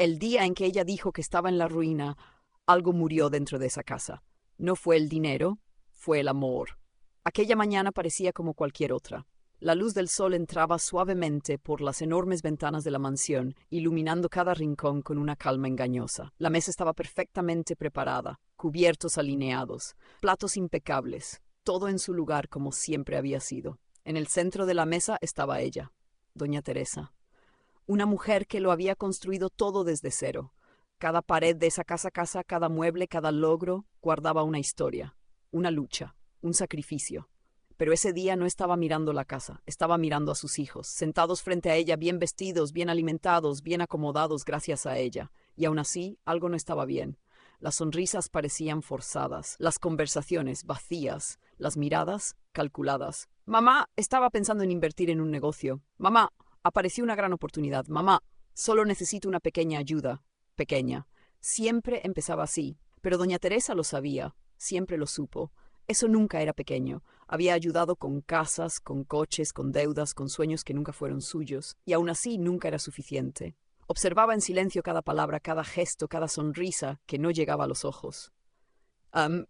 El día en que ella dijo que estaba en la ruina, algo murió dentro de esa casa. No fue el dinero, fue el amor. Aquella mañana parecía como cualquier otra. La luz del sol entraba suavemente por las enormes ventanas de la mansión, iluminando cada rincón con una calma engañosa. La mesa estaba perfectamente preparada, cubiertos alineados, platos impecables, todo en su lugar como siempre había sido. En el centro de la mesa estaba ella, doña Teresa, una mujer que lo había construido todo desde cero. Cada pared de esa casa, cada mueble, cada logro, guardaba una historia, una lucha, un sacrificio. Pero ese día no estaba mirando la casa, estaba mirando a sus hijos, sentados frente a ella, bien vestidos, bien alimentados, bien acomodados gracias a ella. Y aún así, algo no estaba bien. Las sonrisas parecían forzadas, las conversaciones vacías, las miradas calculadas. Mamá estaba pensando en invertir en un negocio. Mamá, apareció una gran oportunidad. Mamá, solo necesito una pequeña ayuda. Pequeña. Siempre empezaba así, pero doña Teresa lo sabía, siempre lo supo. Eso nunca era pequeño. Había ayudado con casas, con coches, con deudas, con sueños que nunca fueron suyos, y aún así nunca era suficiente. Observaba en silencio cada palabra, cada gesto, cada sonrisa que no llegaba a los ojos.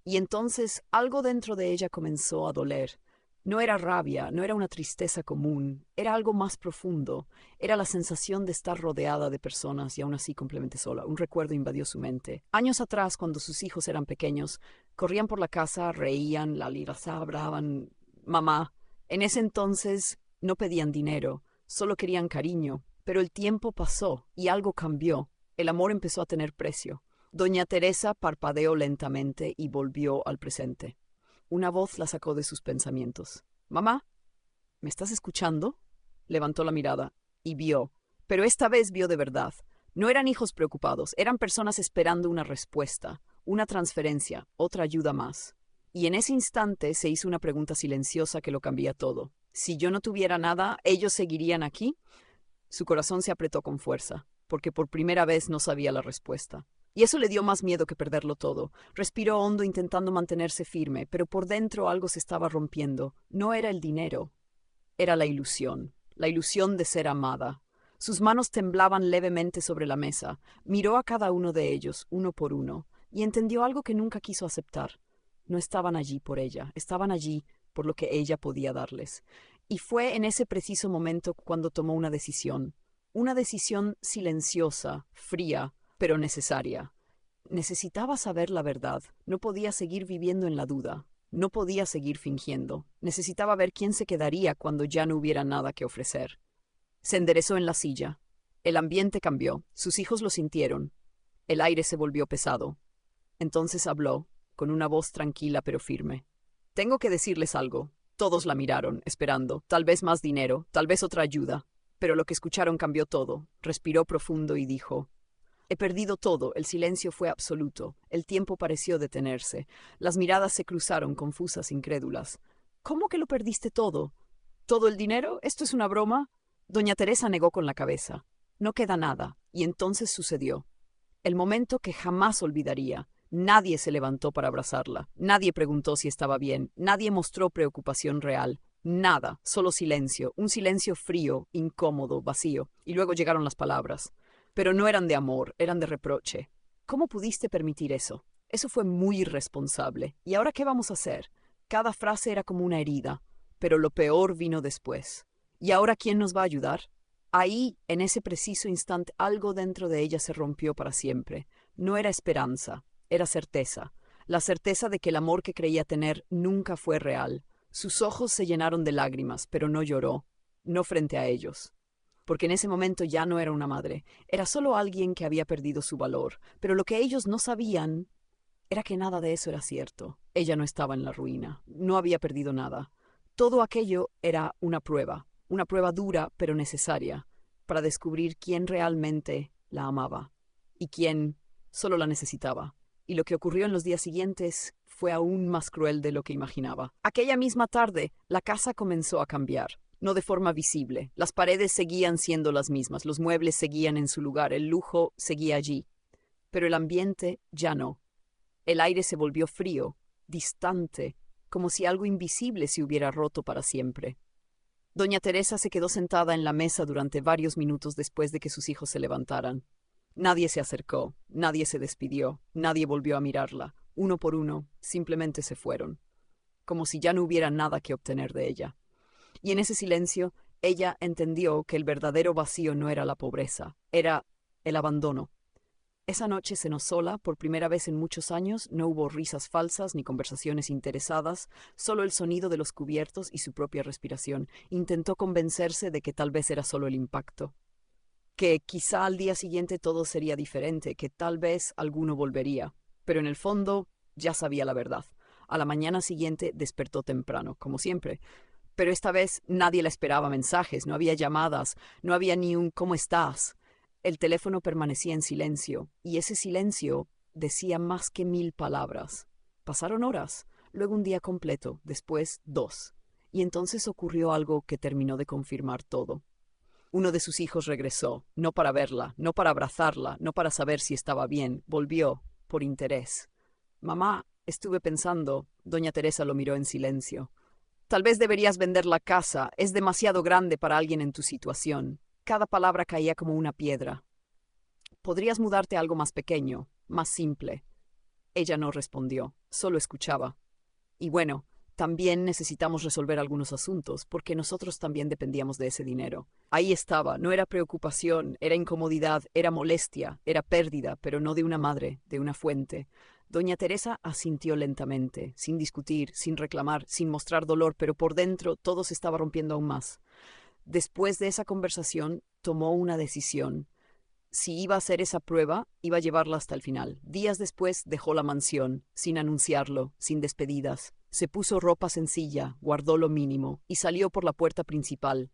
Y entonces algo dentro de ella comenzó a doler. No era rabia, no era una tristeza común, era algo más profundo. Era la sensación de estar rodeada de personas y aún así completamente sola. Un recuerdo invadió su mente. Años atrás, cuando sus hijos eran pequeños, corrían por la casa, reían, la hablaban. Mamá. En ese entonces no pedían dinero, solo querían cariño. Pero el tiempo pasó y algo cambió. El amor empezó a tener precio. Doña Teresa parpadeó lentamente y volvió al presente. Una voz la sacó de sus pensamientos. Mamá, ¿me estás escuchando? Levantó la mirada y vio, pero esta vez vio de verdad. No eran hijos preocupados, eran personas esperando una respuesta, una transferencia, otra ayuda más. Y en ese instante se hizo una pregunta silenciosa que lo cambia todo. Si yo no tuviera nada, ¿ellos seguirían aquí? Su corazón se apretó con fuerza, porque por primera vez no sabía la respuesta. Y eso le dio más miedo que perderlo todo. Respiró hondo intentando mantenerse firme, pero por dentro algo se estaba rompiendo. No era el dinero, era la ilusión de ser amada. Sus manos temblaban levemente sobre la mesa. Miró a cada uno de ellos, uno por uno, y entendió algo que nunca quiso aceptar. No estaban allí por ella, estaban allí por lo que ella podía darles. Y fue en ese preciso momento cuando tomó una decisión silenciosa, fría, pero necesaria. Necesitaba saber la verdad, no podía seguir viviendo en la duda, no podía seguir fingiendo, necesitaba ver quién se quedaría cuando ya no hubiera nada que ofrecer. Se enderezó en la silla. El ambiente cambió, sus hijos lo sintieron. El aire se volvió pesado. Entonces habló, con una voz tranquila pero firme. Tengo que decirles algo. Todos la miraron, esperando, tal vez más dinero, tal vez otra ayuda. Pero lo que escucharon cambió todo. Respiró profundo y dijo: He perdido todo, el silencio fue absoluto, el tiempo pareció detenerse, las miradas se cruzaron confusas, incrédulas. ¿Cómo que lo perdiste todo? ¿Todo el dinero? ¿Esto es una broma? Doña Teresa negó con la cabeza. No queda nada, y entonces sucedió. El momento que jamás olvidaría. Nadie se levantó para abrazarla, nadie preguntó si estaba bien, nadie mostró preocupación real. Nada, solo silencio, un silencio frío, incómodo, vacío. Y luego llegaron las palabras. Pero no eran de amor, eran de reproche. ¿Cómo pudiste permitir eso? Eso fue muy irresponsable. ¿Y ahora qué vamos a hacer? Cada frase era como una herida, pero lo peor vino después. ¿Y ahora quién nos va a ayudar? Ahí, en ese preciso instante, algo dentro de ella se rompió para siempre. No era esperanza, era certeza. La certeza de que el amor que creía tener nunca fue real. Sus ojos se llenaron de lágrimas, pero no lloró, no frente a ellos. Porque en ese momento ya no era una madre, era solo alguien que había perdido su valor, pero lo que ellos no sabían era que nada de eso era cierto. Ella no estaba en la ruina, no había perdido nada. Todo aquello era una prueba dura pero necesaria, para descubrir quién realmente la amaba y quién solo la necesitaba. Y lo que ocurrió en los días siguientes fue aún más cruel de lo que imaginaba. Aquella misma tarde, la casa comenzó a cambiar. No de forma visible. Las paredes seguían siendo las mismas, los muebles seguían en su lugar, el lujo seguía allí. Pero el ambiente ya no. El aire se volvió frío, distante, como si algo invisible se hubiera roto para siempre. Doña Teresa se quedó sentada en la mesa durante varios minutos después de que sus hijos se levantaran. Nadie se acercó, nadie se despidió, nadie volvió a mirarla. Uno por uno, simplemente se fueron, como si ya no hubiera nada que obtener de ella. Y en ese silencio, ella entendió que el verdadero vacío no era la pobreza, era el abandono. Esa noche cenó sola, por primera vez en muchos años, no hubo risas falsas ni conversaciones interesadas, solo el sonido de los cubiertos y su propia respiración. Intentó convencerse de que tal vez era solo el impacto, que quizá al día siguiente todo sería diferente, que tal vez alguno volvería. Pero en el fondo ya sabía la verdad. A la mañana siguiente despertó temprano, como siempre. Pero esta vez nadie la esperaba mensajes, no había llamadas, no había ni un ¿cómo estás? El teléfono permanecía en silencio, y ese silencio decía más que 1000 palabras. Pasaron horas, luego un día completo, después 2. Y entonces ocurrió algo que terminó de confirmar todo. Uno de sus hijos regresó, no para verla, no para abrazarla, no para saber si estaba bien, volvió, por interés. Mamá, estuve pensando, doña Teresa lo miró en silencio. Tal vez deberías vender la casa, es demasiado grande para alguien en tu situación. Cada palabra caía como una piedra. Podrías mudarte a algo más pequeño, más simple. Ella no respondió, solo escuchaba. Y bueno, también necesitamos resolver algunos asuntos, porque nosotros también dependíamos de ese dinero. Ahí estaba, no era preocupación, era incomodidad, era molestia, era pérdida, pero no de una madre, de una fuente. Doña Teresa asintió lentamente, sin discutir, sin reclamar, sin mostrar dolor, pero por dentro todo se estaba rompiendo aún más. Después de esa conversación, tomó una decisión. Si iba a hacer esa prueba, iba a llevarla hasta el final. Días después dejó la mansión, sin anunciarlo, sin despedidas. Se puso ropa sencilla, guardó lo mínimo y salió por la puerta principal,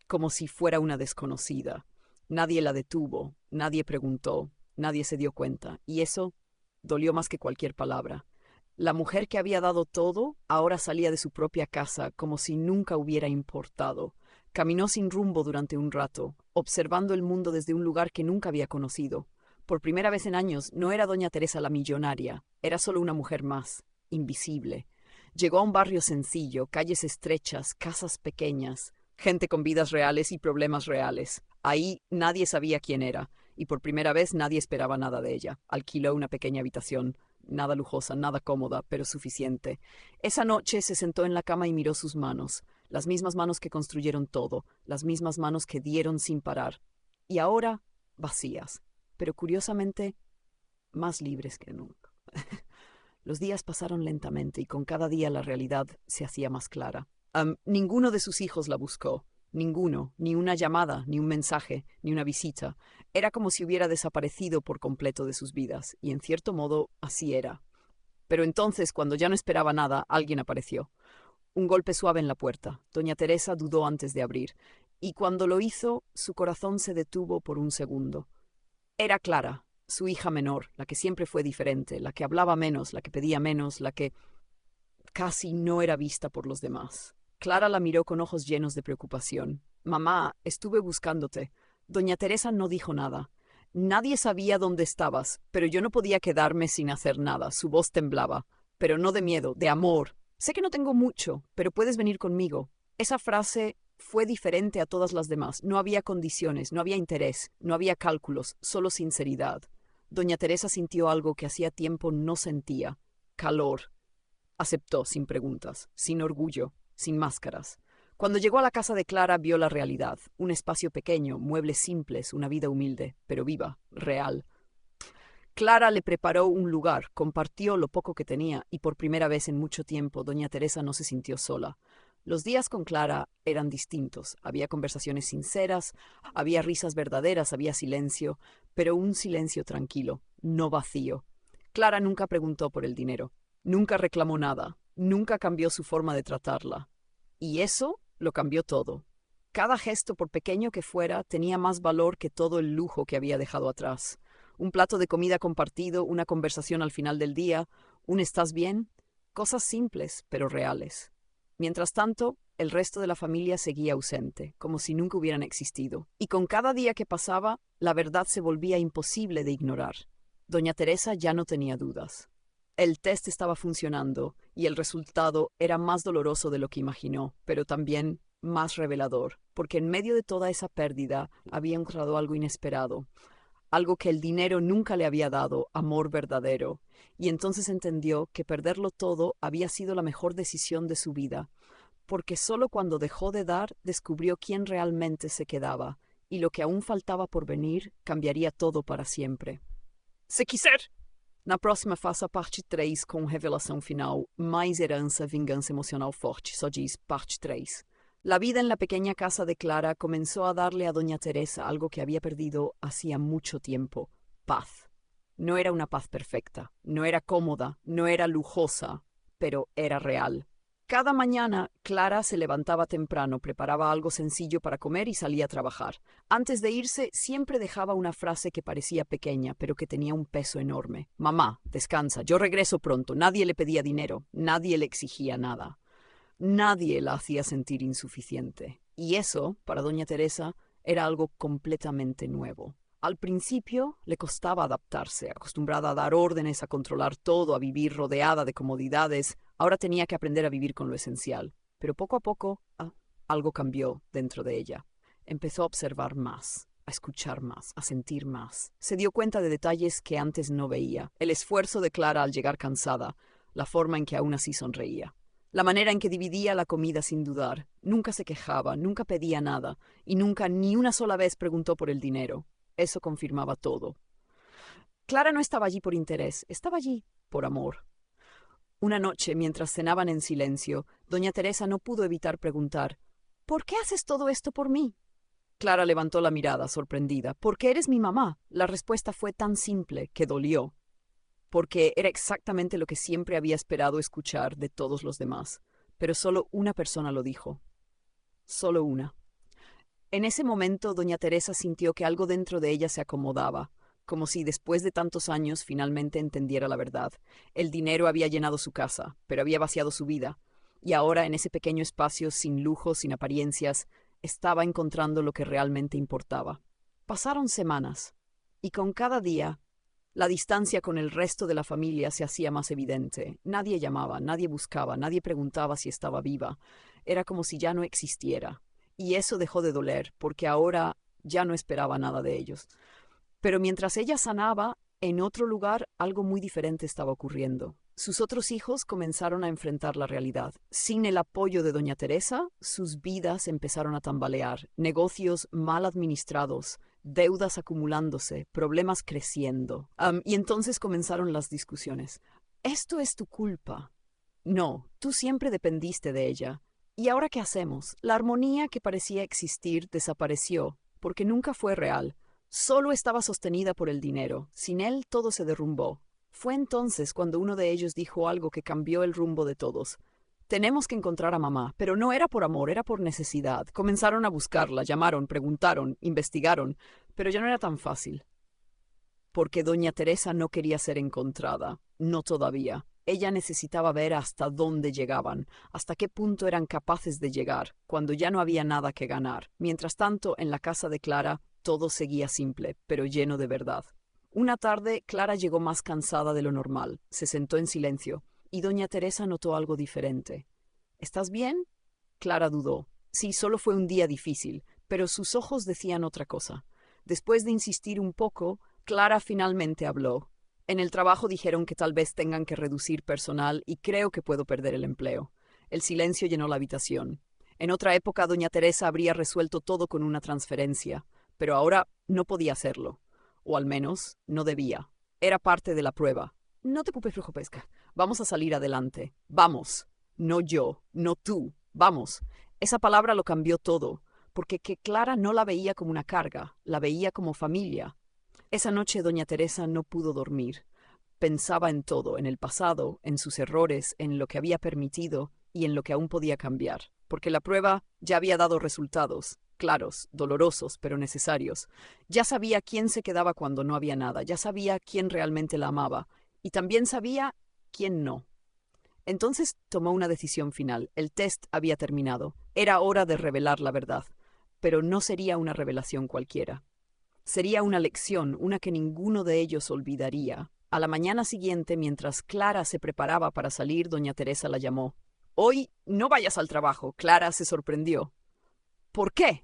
como si fuera una desconocida. Nadie la detuvo, nadie preguntó, nadie se dio cuenta, y eso dolió más que cualquier palabra. La mujer que había dado todo ahora salía de su propia casa como si nunca hubiera importado. Caminó sin rumbo durante un rato, observando el mundo desde un lugar que nunca había conocido. Por primera vez en años no era doña Teresa la millonaria, era solo una mujer más, invisible. Llegó a un barrio sencillo, calles estrechas, casas pequeñas, gente con vidas reales y problemas reales. Ahí nadie sabía quién era, y por primera vez nadie esperaba nada de ella. Alquiló una pequeña habitación, nada lujosa, nada cómoda, pero suficiente. Esa noche se sentó en la cama y miró sus manos, las mismas manos que construyeron todo, las mismas manos que dieron sin parar, y ahora vacías, pero curiosamente más libres que nunca. Los días pasaron lentamente y con cada día la realidad se hacía más clara. Ninguno de sus hijos la buscó, ninguno, ni una llamada, ni un mensaje, ni una visita. Era como si hubiera desaparecido por completo de sus vidas, y en cierto modo así era. Pero entonces, cuando ya no esperaba nada, alguien apareció. Un golpe suave en la puerta. Doña Teresa dudó antes de abrir, y cuando lo hizo, su corazón se detuvo por un segundo. Era Clara, su hija menor, la que siempre fue diferente, la que hablaba menos, la que pedía menos, la que casi no era vista por los demás. Clara la miró con ojos llenos de preocupación. Mamá, estuve buscándote. Doña Teresa no dijo nada. Nadie sabía dónde estabas, pero yo no podía quedarme sin hacer nada. Su voz temblaba. Pero no de miedo, de amor. Sé que no tengo mucho, pero puedes venir conmigo. Esa frase fue diferente a todas las demás. No había condiciones, no había interés, no había cálculos, solo sinceridad. Doña Teresa sintió algo que hacía tiempo no sentía. Calor. Aceptó sin preguntas, sin orgullo, sin máscaras. Cuando llegó a la casa de Clara vio la realidad, un espacio pequeño, muebles simples, una vida humilde, pero viva, real. Clara le preparó un lugar, compartió lo poco que tenía y por primera vez en mucho tiempo doña Teresa no se sintió sola. Los días con Clara eran distintos, había conversaciones sinceras, había risas verdaderas, había silencio, pero un silencio tranquilo, no vacío. Clara nunca preguntó por el dinero, nunca reclamó nada, nunca cambió su forma de tratarla. Y eso lo cambió todo. Cada gesto, por pequeño que fuera, tenía más valor que todo el lujo que había dejado atrás. Un plato de comida compartido, una conversación al final del día, un ¿estás bien? Cosas simples, pero reales. Mientras tanto, el resto de la familia seguía ausente, como si nunca hubieran existido. Y con cada día que pasaba, la verdad se volvía imposible de ignorar. Doña Teresa ya no tenía dudas. El test estaba funcionando, y el resultado era más doloroso de lo que imaginó, pero también más revelador, porque en medio de toda esa pérdida había encontrado algo inesperado. algo que el dinero nunca le había dado, amor verdadero, y entonces entendió que perderlo todo había sido la mejor decisión de su vida, porque solo cuando dejó de dar descubrió quién realmente se quedaba, y lo que aún faltava por venir cambiaria todo para sempre. Se quiser! Na próxima faça a parte 3 com revelação final, mais herança, vingança emocional forte, só diz parte 3. La vida en la pequeña casa de Clara comenzó a darle a doña Teresa algo que había perdido hacía mucho tiempo: paz. No era una paz perfecta, no era cómoda, no era lujosa, pero era real. Cada mañana, Clara se levantaba temprano, preparaba algo sencillo para comer y salía a trabajar. Antes de irse, siempre dejaba una frase que parecía pequeña, pero que tenía un peso enorme. Mamá, descansa, yo regreso pronto. Nadie le pedía dinero, nadie le exigía nada. Nadie la hacía sentir insuficiente. Y eso, para doña Teresa, era algo completamente nuevo. Al principio le costaba adaptarse, acostumbrada a dar órdenes, a controlar todo, a vivir rodeada de comodidades. Ahora tenía que aprender a vivir con lo esencial. Pero poco a poco, algo cambió dentro de ella. Empezó a observar más, a escuchar más, a sentir más. Se dio cuenta de detalles que antes no veía. El esfuerzo de Clara al llegar cansada, la forma en que aún así sonreía. La manera en que dividía la comida sin dudar. Nunca se quejaba, nunca pedía nada, y nunca ni una sola vez preguntó por el dinero. Eso confirmaba todo. Clara no estaba allí por interés, estaba allí por amor. Una noche, mientras cenaban en silencio, doña Teresa no pudo evitar preguntar: ¿por qué haces todo esto por mí? Clara levantó la mirada, sorprendida. Porque eres mi mamá. La respuesta fue tan simple que dolió, porque era exactamente lo que siempre había esperado escuchar de todos los demás. Pero solo una persona lo dijo. Solo una. En ese momento, doña Teresa sintió que algo dentro de ella se acomodaba, como si después de tantos años finalmente entendiera la verdad. El dinero había llenado su casa, pero había vaciado su vida, y ahora en ese pequeño espacio, sin lujos, sin apariencias, estaba encontrando lo que realmente importaba. Pasaron semanas, y con cada día, la distancia con el resto de la familia se hacía más evidente. Nadie llamaba, nadie buscaba, nadie preguntaba si estaba viva. Era como si ya no existiera. Y eso dejó de doler, porque ahora ya no esperaba nada de ellos. Pero mientras ella sanaba, en otro lugar algo muy diferente estaba ocurriendo. Sus otros hijos comenzaron a enfrentar la realidad. Sin el apoyo de doña Teresa, sus vidas empezaron a tambalear. Negocios mal administrados, deudas acumulándose, problemas creciendo. Y entonces comenzaron las discusiones. «Esto es tu culpa». «No, tú siempre dependiste de ella». ¿Y ahora qué hacemos? La armonía que parecía existir desapareció, porque nunca fue real. Solo estaba sostenida por el dinero. Sin él todo se derrumbó. Fue entonces cuando uno de ellos dijo algo que cambió el rumbo de todos. «Tenemos que encontrar a mamá», pero no era por amor, era por necesidad. Comenzaron a buscarla, llamaron, preguntaron, investigaron, pero ya no era tan fácil. Porque doña Teresa no quería ser encontrada, no todavía. Ella necesitaba ver hasta dónde llegaban, hasta qué punto eran capaces de llegar, cuando ya no había nada que ganar. Mientras tanto, en la casa de Clara, todo seguía simple, pero lleno de verdad. Una tarde, Clara llegó más cansada de lo normal. Se sentó en silencio, y doña Teresa notó algo diferente. «¿Estás bien?» Clara dudó. Sí, solo fue un día difícil, pero sus ojos decían otra cosa. Después de insistir un poco, Clara finalmente habló. «En el trabajo dijeron que tal vez tengan que reducir personal y creo que puedo perder el empleo». El silencio llenó la habitación. En otra época, doña Teresa habría resuelto todo con una transferencia, pero ahora no podía hacerlo. O al menos, no debía. Era parte de la prueba. «No te preocupes, vamos a salir adelante. Vamos. No yo, no tú. Vamos». Esa palabra lo cambió todo, porque que Clara no la veía como una carga, la veía como familia. Esa noche doña Teresa no pudo dormir. Pensaba en todo, en el pasado, en sus errores, en lo que había permitido y en lo que aún podía cambiar, porque la prueba ya había dado resultados, claros, dolorosos, pero necesarios. Ya sabía quién se quedaba cuando no había nada, ya sabía quién realmente la amaba, y también sabía quién no. Entonces tomó una decisión final. El test había terminado. Era hora de revelar la verdad, pero no sería una revelación cualquiera. Sería una lección, una que ninguno de ellos olvidaría. A la mañana siguiente, mientras Clara se preparaba para salir, doña Teresa la llamó. «Hoy no vayas al trabajo». Clara se sorprendió. «¿Por qué?»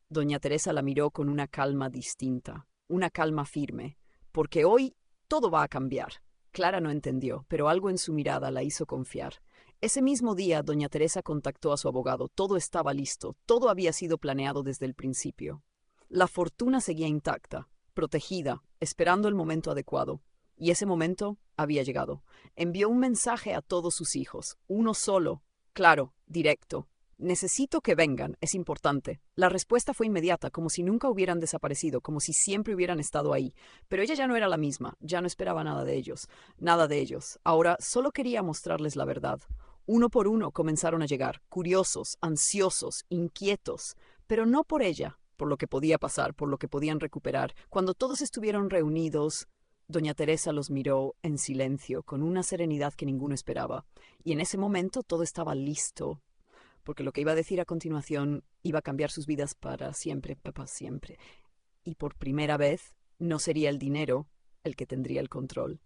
Doña Teresa la miró con una calma distinta. una calma firme, porque hoy todo va a cambiar. Clara no entendió, pero algo en su mirada la hizo confiar. Ese mismo día, doña Teresa contactó a su abogado. Todo estaba listo, todo había sido planeado desde el principio. La fortuna seguía intacta, protegida, esperando el momento adecuado. Y ese momento había llegado. Envió un mensaje a todos sus hijos, uno solo, claro, directo. Necesito que vengan, es importante. La respuesta fue inmediata, como si nunca hubieran desaparecido, como si siempre hubieran estado ahí. Pero ella ya no era la misma, ya no esperaba nada de ellos, nada de ellos. Ahora solo quería mostrarles la verdad. Uno por uno comenzaron a llegar, curiosos, ansiosos, inquietos, pero no por ella, por lo que podía pasar, por lo que podían recuperar. Cuando todos estuvieron reunidos, doña Teresa los miró en silencio, con una serenidad que ninguno esperaba. Y en ese momento todo estaba listo, porque lo que iba a decir a continuación iba a cambiar sus vidas para siempre, para siempre. Y por primera vez no sería el dinero el que tendría el control.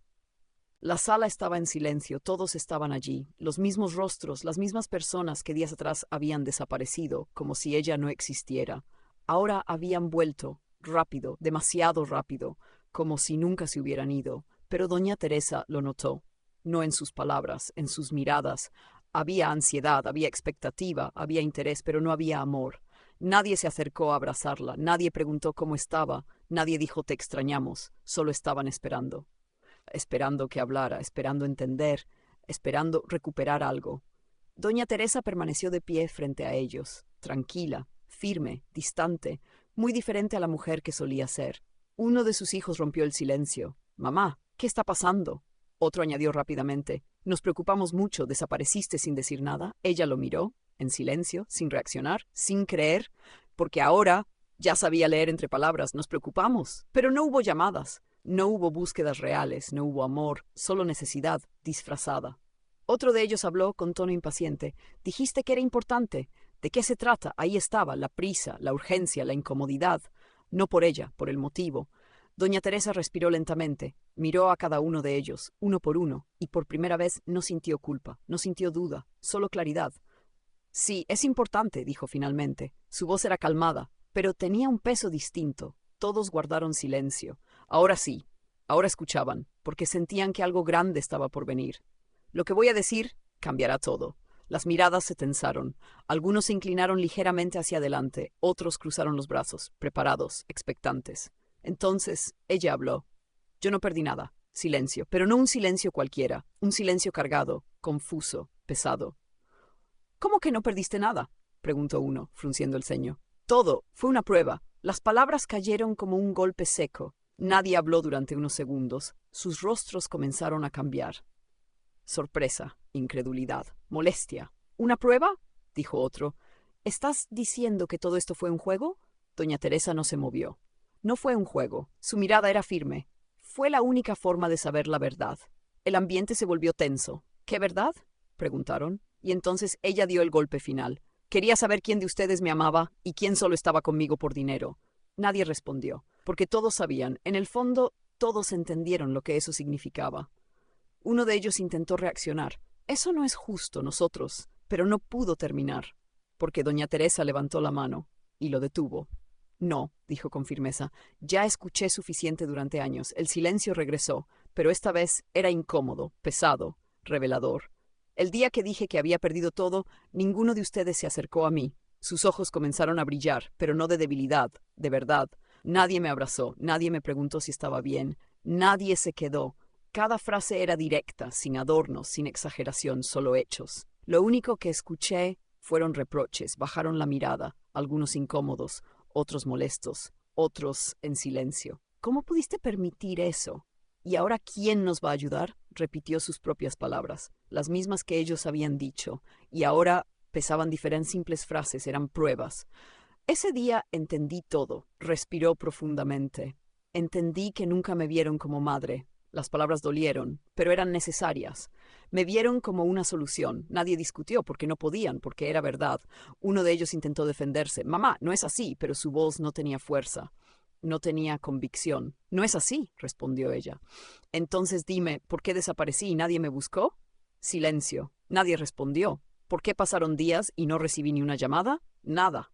La sala estaba en silencio, todos estaban allí, los mismos rostros, las mismas personas que días atrás habían desaparecido, como si ella no existiera. Ahora habían vuelto, rápido, demasiado rápido, como si nunca se hubieran ido. Pero doña Teresa lo notó, no en sus palabras, en sus miradas. Había ansiedad, había expectativa, había interés, pero no había amor. Nadie se acercó a abrazarla, nadie preguntó cómo estaba, nadie dijo te extrañamos, solo estaban esperando. Esperando que hablara, esperando entender, esperando recuperar algo. Doña Teresa permaneció de pie frente a ellos, tranquila, firme, distante, muy diferente a la mujer que solía ser. Uno de sus hijos rompió el silencio. «Mamá, ¿qué está pasando?» Otro añadió rápidamente. «Nos preocupamos mucho, desapareciste sin decir nada». Ella lo miró, en silencio, sin reaccionar, sin creer, porque ahora ya sabía leer entre palabras. «Nos preocupamos». Pero no hubo llamadas, no hubo búsquedas reales, no hubo amor, solo necesidad, disfrazada. Otro de ellos habló con tono impaciente. «Dijiste que era importante. ¿De qué se trata?» Ahí estaba, la prisa, la urgencia, la incomodidad. No por ella, por el motivo. Doña Teresa respiró lentamente, miró a cada uno de ellos, uno por uno, y por primera vez no sintió culpa, no sintió duda, solo claridad. «Sí, es importante», dijo finalmente. Su voz era calmada, pero tenía un peso distinto. Todos guardaron silencio. Ahora sí, ahora escuchaban, porque sentían que algo grande estaba por venir. «Lo que voy a decir cambiará todo». Las miradas se tensaron. Algunos se inclinaron ligeramente hacia adelante, otros cruzaron los brazos, preparados, expectantes. Entonces ella habló. «Yo no perdí nada. Silencio, pero no un silencio cualquiera, un silencio cargado, confuso, pesado». «¿Cómo que no perdiste nada?», preguntó uno, frunciendo el ceño. «Todo. Fue una prueba». Las palabras cayeron como un golpe seco. Nadie habló durante unos segundos. Sus rostros comenzaron a cambiar. Sorpresa, incredulidad, molestia. «¿Una prueba?», dijo otro. «¿Estás diciendo que todo esto fue un juego?». Doña Teresa no se movió. No fue un juego. Su mirada era firme. Fue la única forma de saber la verdad. El ambiente se volvió tenso. «¿Qué verdad?», preguntaron. Y entonces ella dio el golpe final. «Quería saber quién de ustedes me amaba y quién solo estaba conmigo por dinero». Nadie respondió, porque todos sabían, en el fondo, todos entendieron lo que eso significaba. Uno de ellos intentó reaccionar. «Eso no es justo, nosotros», pero no pudo terminar, porque doña Teresa levantó la mano y lo detuvo. «No», dijo con firmeza, «ya escuché suficiente durante años». El silencio regresó, pero esta vez era incómodo, pesado, revelador. «El día que dije que había perdido todo, ninguno de ustedes se acercó a mí. Sus ojos comenzaron a brillar, pero no de debilidad, de verdad. Nadie me abrazó, nadie me preguntó si estaba bien, nadie se quedó». Cada frase era directa, sin adornos, sin exageración, solo hechos. Lo único que escuché fueron reproches, bajaron la mirada, algunos incómodos, otros molestos, otros en silencio. «¿Cómo pudiste permitir eso?». «¿Y ahora quién nos va a ayudar?», repitió sus propias palabras, las mismas que ellos habían dicho, y ahora pesaban diferentes simples frases, eran pruebas. «Ese día entendí todo», respiró profundamente. «Entendí que nunca me vieron como madre». Las palabras dolieron, pero eran necesarias. Me vieron como una solución. Nadie discutió porque no podían, porque era verdad. Uno de ellos intentó defenderse. «Mamá, no es así», pero su voz no tenía fuerza. No tenía convicción. «No es así», respondió ella. «Entonces dime, ¿por qué desaparecí y nadie me buscó?». Silencio. Nadie respondió. «¿Por qué pasaron días y no recibí ni una llamada?». Nada.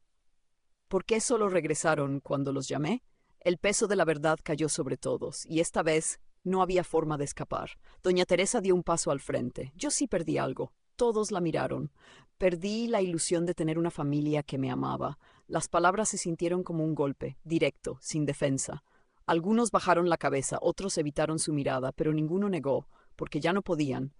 «¿Por qué solo regresaron cuando los llamé?». El peso de la verdad cayó sobre todos, y esta vez no había forma de escapar. Doña Teresa dio un paso al frente. Yo sí perdí algo. Todos la miraron. Perdí la ilusión de tener una familia que me amaba. Las palabras se sintieron como un golpe, directo, sin defensa. Algunos bajaron la cabeza, otros evitaron su mirada, pero ninguno negó, porque ya no podían.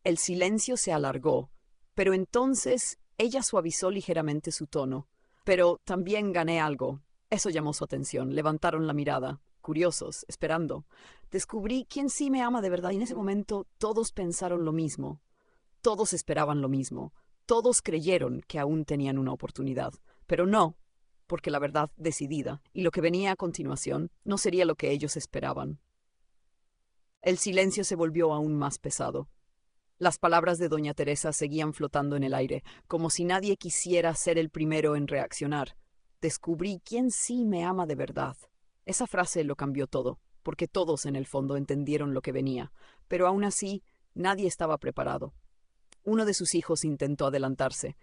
El silencio se alargó, pero entonces ella suavizó ligeramente su tono. Pero también gané algo. Eso llamó su atención. Levantaron la mirada, curiosos, esperando. Descubrí quién sí me ama de verdad y en ese momento todos pensaron lo mismo. Todos esperaban lo mismo. Todos creyeron que aún tenían una oportunidad. Pero no, porque la verdad decidida y lo que venía a continuación no sería lo que ellos esperaban. El silencio se volvió aún más pesado. Las palabras de doña Teresa seguían flotando en el aire, como si nadie quisiera ser el primero en reaccionar. Descubrí quién sí me ama de verdad. Esa frase lo cambió todo, porque todos en el fondo entendieron lo que venía, pero aún así nadie estaba preparado. Uno de sus hijos intentó adelantarse.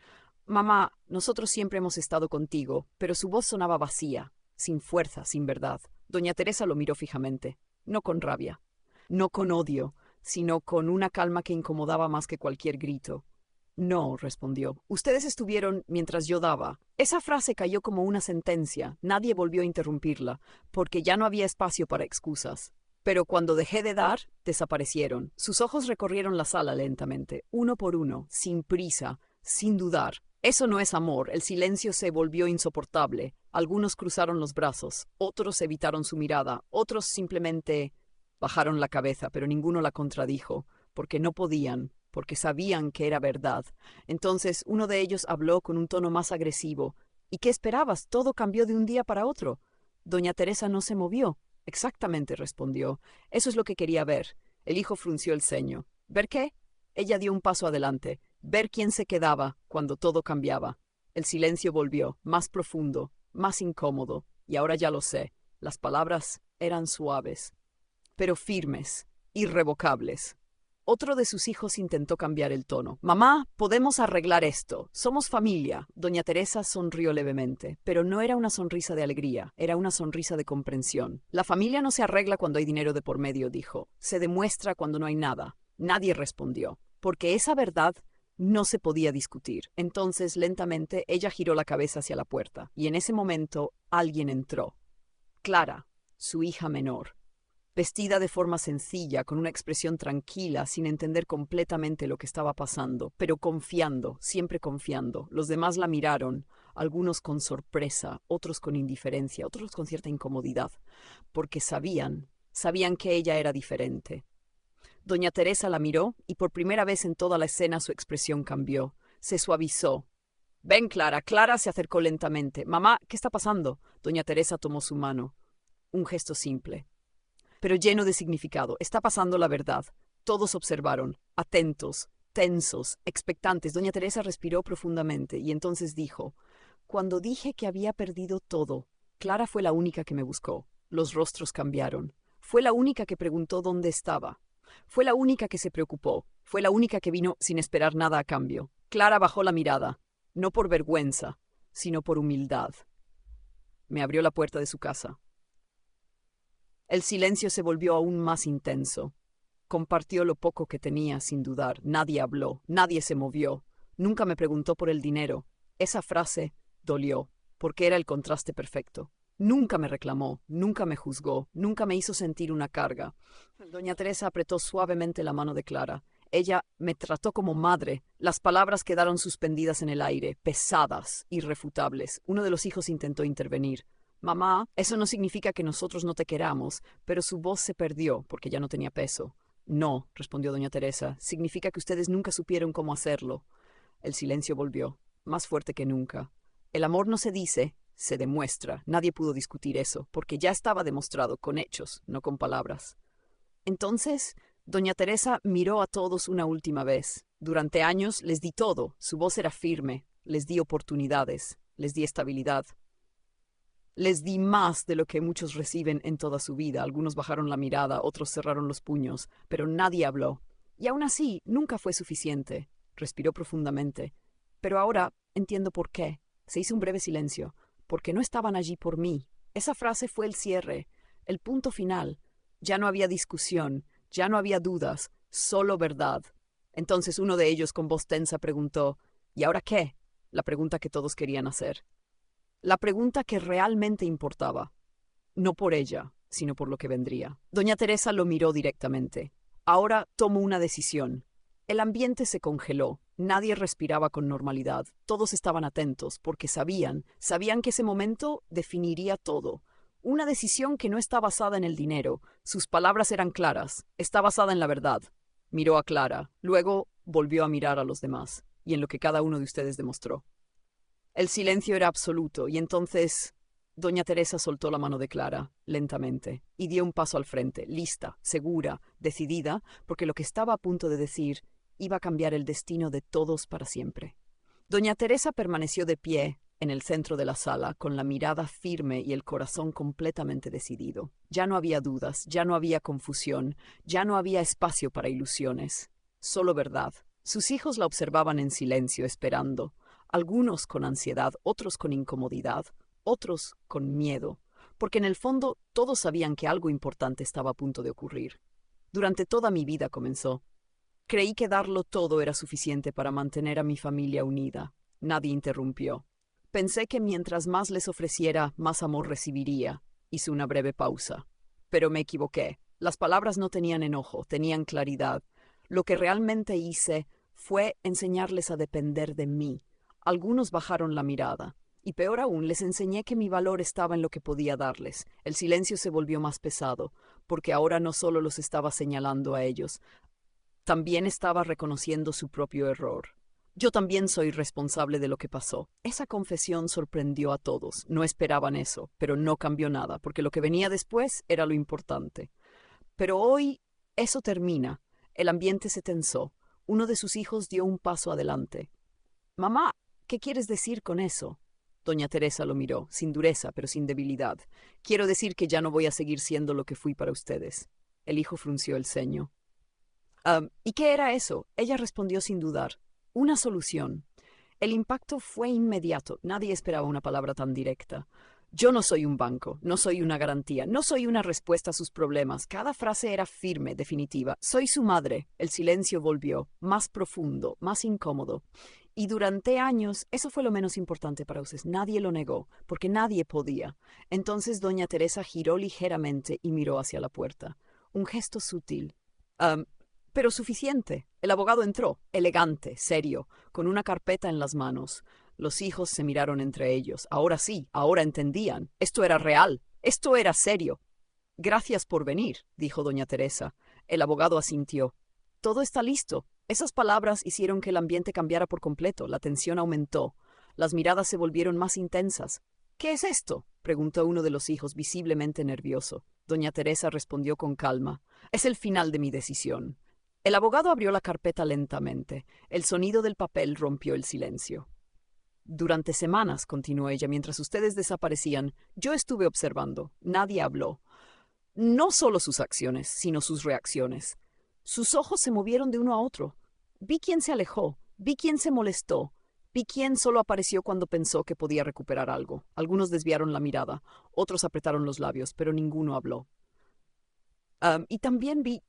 Mamá, nosotros siempre hemos estado contigo, pero su voz sonaba vacía, sin fuerza, sin verdad. Doña Teresa lo miró fijamente, no con rabia, no con odio, sino con una calma que incomodaba más que cualquier grito. No, respondió. Ustedes estuvieron mientras yo daba. Esa frase cayó como una sentencia. Nadie volvió a interrumpirla, porque ya no había espacio para excusas. Pero cuando dejé de dar, desaparecieron. Sus ojos recorrieron la sala lentamente, uno por uno, sin prisa, sin dudar. Eso no es amor. El silencio se volvió insoportable. Algunos cruzaron los brazos, otros evitaron su mirada, otros simplemente bajaron la cabeza, pero ninguno la contradijo, porque no podían, porque sabían que era verdad. Entonces uno de ellos habló con un tono más agresivo. ¿Y qué esperabas? Todo cambió de un día para otro. Doña Teresa no se movió. Exactamente, respondió. Eso es lo que quería ver. El hijo frunció el ceño. ¿Ver qué? Ella dio un paso adelante. Ver quién se quedaba cuando todo cambiaba. El silencio volvió, más profundo, más incómodo. Y ahora ya lo sé. Las palabras eran suaves, pero firmes, irrevocables. Otro de sus hijos intentó cambiar el tono. Mamá, podemos arreglar esto. Somos familia. Doña Teresa sonrió levemente, pero no era una sonrisa de alegría, era una sonrisa de comprensión. La familia no se arregla cuando hay dinero de por medio, dijo. Se demuestra cuando no hay nada. Nadie respondió, porque esa verdad no se podía discutir. Entonces, lentamente, ella giró la cabeza hacia la puerta, y en ese momento alguien entró. Clara, su hija menor. Vestida de forma sencilla, con una expresión tranquila, sin entender completamente lo que estaba pasando, pero confiando, siempre confiando. Los demás la miraron, algunos con sorpresa, otros con indiferencia, otros con cierta incomodidad, porque sabían que ella era diferente. Doña Teresa la miró y por primera vez en toda la escena su expresión cambió, se suavizó. Ven, Clara. Clara se acercó lentamente. Mamá, ¿qué está pasando? Doña Teresa tomó su mano. Un gesto simple, pero lleno de significado. Está pasando la verdad. Todos observaron, atentos, tensos, expectantes. Doña Teresa respiró profundamente y entonces dijo: Cuando dije que había perdido todo, Clara fue la única que me buscó. Los rostros cambiaron. Fue la única que preguntó dónde estaba. Fue la única que se preocupó. Fue la única que vino sin esperar nada a cambio. Clara bajó la mirada, no por vergüenza, sino por humildad. Me abrió la puerta de su casa. El silencio se volvió aún más intenso. Compartió lo poco que tenía, sin dudar. Nadie habló, nadie se movió. Nunca me preguntó por el dinero. Esa frase dolió, porque era el contraste perfecto. Nunca me reclamó, nunca me juzgó, nunca me hizo sentir una carga. Doña Teresa apretó suavemente la mano de Clara. Ella me trató como madre. Las palabras quedaron suspendidas en el aire, pesadas, irrefutables. Uno de los hijos intentó intervenir. Mamá, eso no significa que nosotros no te queramos, pero su voz se perdió porque ya no tenía peso. No, respondió doña Teresa, significa que ustedes nunca supieron cómo hacerlo. El silencio volvió, más fuerte que nunca. El amor no se dice, se demuestra. Nadie pudo discutir eso, porque ya estaba demostrado con hechos, no con palabras. Entonces, doña Teresa miró a todos una última vez. Durante años les di todo, su voz era firme, les di oportunidades, les di estabilidad. Les di más de lo que muchos reciben en toda su vida. Algunos bajaron la mirada, otros cerraron los puños, pero nadie habló. Y aún así, nunca fue suficiente. Respiró profundamente. Pero ahora entiendo por qué. Se hizo un breve silencio. Porque no estaban allí por mí. Esa frase fue el cierre, el punto final. Ya no había discusión, ya no había dudas, solo verdad. Entonces uno de ellos con voz tensa preguntó, ¿y ahora qué? La pregunta que todos querían hacer. La pregunta que realmente importaba. No por ella, sino por lo que vendría. Doña Teresa lo miró directamente. Ahora tomo una decisión. El ambiente se congeló. Nadie respiraba con normalidad. Todos estaban atentos, porque sabían que ese momento definiría todo. Una decisión que no está basada en el dinero. Sus palabras eran claras. Está basada en la verdad. Miró a Clara. Luego volvió a mirar a los demás, y en lo que cada uno de ustedes demostró. El silencio era absoluto, y entonces doña Teresa soltó la mano de Clara, lentamente, y dio un paso al frente, lista, segura, decidida, porque lo que estaba a punto de decir iba a cambiar el destino de todos para siempre. Doña Teresa permaneció de pie en el centro de la sala, con la mirada firme y el corazón completamente decidido. Ya no había dudas, ya no había confusión, ya no había espacio para ilusiones. Solo verdad. Sus hijos la observaban en silencio, esperando, algunos con ansiedad, otros con incomodidad, otros con miedo, porque en el fondo todos sabían que algo importante estaba a punto de ocurrir. Durante toda mi vida, comenzó, creí que darlo todo era suficiente para mantener a mi familia unida. Nadie interrumpió. Pensé que mientras más les ofreciera, más amor recibiría. Hice una breve pausa. Pero me equivoqué. Las palabras no tenían enojo, tenían claridad. Lo que realmente hice fue enseñarles a depender de mí. Algunos bajaron la mirada. Y peor aún, les enseñé que mi valor estaba en lo que podía darles. El silencio se volvió más pesado, porque ahora no solo los estaba señalando a ellos, también estaba reconociendo su propio error. Yo también soy responsable de lo que pasó. Esa confesión sorprendió a todos. No esperaban eso, pero no cambió nada, porque lo que venía después era lo importante. Pero hoy eso termina. El ambiente se tensó. Uno de sus hijos dio un paso adelante. Mamá, ¿qué quieres decir con eso? Doña Teresa lo miró, sin dureza, pero sin debilidad. Quiero decir que ya no voy a seguir siendo lo que fui para ustedes. El hijo frunció el ceño. ¿Y qué era eso? Ella respondió sin dudar. Una solución. El impacto fue inmediato. Nadie esperaba una palabra tan directa. Yo no soy un banco, no soy una garantía, no soy una respuesta a sus problemas. Cada frase era firme, definitiva. Soy su madre. El silencio volvió, más profundo, más incómodo. Y durante años eso fue lo menos importante para ustedes. Nadie lo negó, porque nadie podía. Entonces doña Teresa giró ligeramente y miró hacia la puerta. Un gesto sutil. Pero suficiente. El abogado entró, elegante, serio, con una carpeta en las manos. Los hijos se miraron entre ellos. Ahora sí, ahora entendían. Esto era real. Esto era serio. Gracias por venir, dijo doña Teresa. El abogado asintió. Todo está listo. Esas palabras hicieron que el ambiente cambiara por completo. La tensión aumentó. Las miradas se volvieron más intensas. ¿Qué es esto? Preguntó uno de los hijos, visiblemente nervioso. Doña Teresa respondió con calma. Es el final de mi decisión. El abogado abrió la carpeta lentamente. El sonido del papel rompió el silencio. Durante semanas, continuó ella, mientras ustedes desaparecían, yo estuve observando. Nadie habló. No solo sus acciones, sino sus reacciones. Sus ojos se movieron de uno a otro. Vi quién se alejó, vi quién se molestó, vi quién solo apareció cuando pensó que podía recuperar algo. Algunos desviaron la mirada, otros apretaron los labios, pero ninguno habló. Y también vi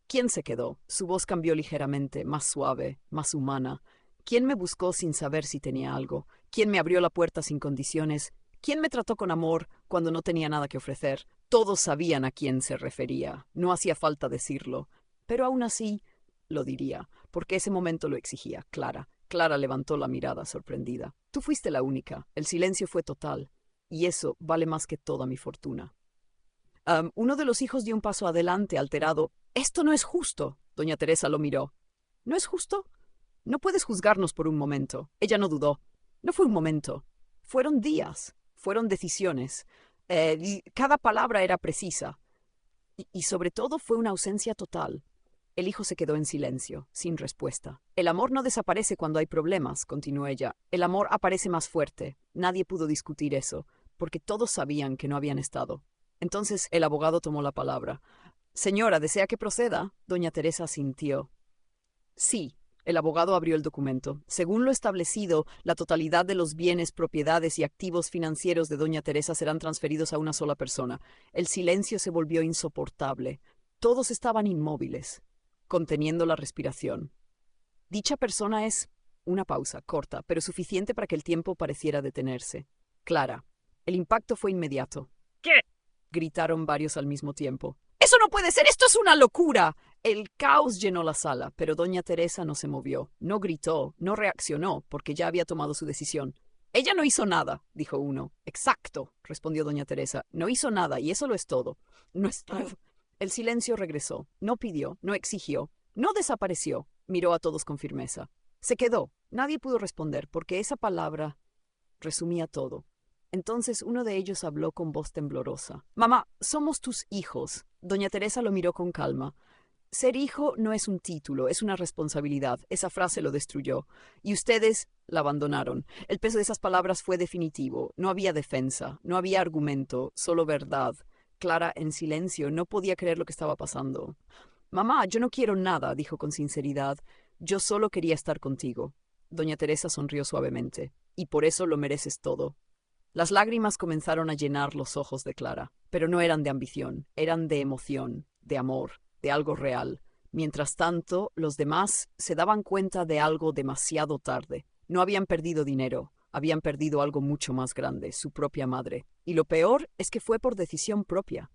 quién se quedó. Su voz cambió ligeramente, más suave, más humana. ¿Quién me buscó sin saber si tenía algo? ¿Quién me abrió la puerta sin condiciones? ¿Quién me trató con amor cuando no tenía nada que ofrecer? Todos sabían a quién se refería. No hacía falta decirlo. Pero aún así lo diría, porque ese momento lo exigía. Clara. Clara levantó la mirada sorprendida. Tú fuiste la única. El silencio fue total. Y eso vale más que toda mi fortuna. Uno de los hijos dio un paso adelante, alterado. Esto no es justo. Doña Teresa lo miró. ¿No es justo? No puedes juzgarnos por un momento. Ella no dudó. No fue un momento. Fueron días. Fueron decisiones. Cada palabra era precisa. Y sobre todo fue una ausencia total. El hijo se quedó en silencio, sin respuesta. El amor no desaparece cuando hay problemas, continuó ella. El amor aparece más fuerte. Nadie pudo discutir eso, porque todos sabían que no habían estado. Entonces el abogado tomó la palabra. Señora, ¿desea que proceda? Doña Teresa asintió. Sí, El abogado abrió el documento. Según lo establecido, la totalidad de los bienes, propiedades y activos financieros de doña Teresa serán transferidos a una sola persona. El silencio se volvió insoportable. Todos estaban inmóviles, conteniendo la respiración. Dicha persona es una pausa, corta, pero suficiente para que el tiempo pareciera detenerse. Clara. El impacto fue inmediato. ¿Qué? Gritaron varios al mismo tiempo. ¡Eso no puede ser! ¡Esto es una locura! El caos llenó la sala, pero doña Teresa no se movió, no gritó, no reaccionó, porque ya había tomado su decisión. Ella no hizo nada, dijo uno. Exacto, respondió doña Teresa. No hizo nada, y eso lo es todo. No es todo. El silencio regresó. No pidió, no exigió, no desapareció. Miró a todos con firmeza. Se quedó. Nadie pudo responder, porque esa palabra resumía todo. Entonces uno de ellos habló con voz temblorosa. Mamá, somos tus hijos. Doña Teresa lo miró con calma. Ser hijo no es un título, es una responsabilidad. Esa frase lo destruyó. Y ustedes la abandonaron. El peso de esas palabras fue definitivo. No había defensa, no había argumento, solo verdad. Clara, en silencio, no podía creer lo que estaba pasando. Mamá, yo no quiero nada, dijo con sinceridad. Yo solo quería estar contigo. Doña Teresa sonrió suavemente. Y por eso lo mereces todo. Las lágrimas comenzaron a llenar los ojos de Clara, pero no eran de ambición, eran de emoción, de amor, de algo real. Mientras tanto, los demás se daban cuenta de algo demasiado tarde. No habían perdido dinero, habían perdido algo mucho más grande, su propia madre. Y lo peor es que fue por decisión propia.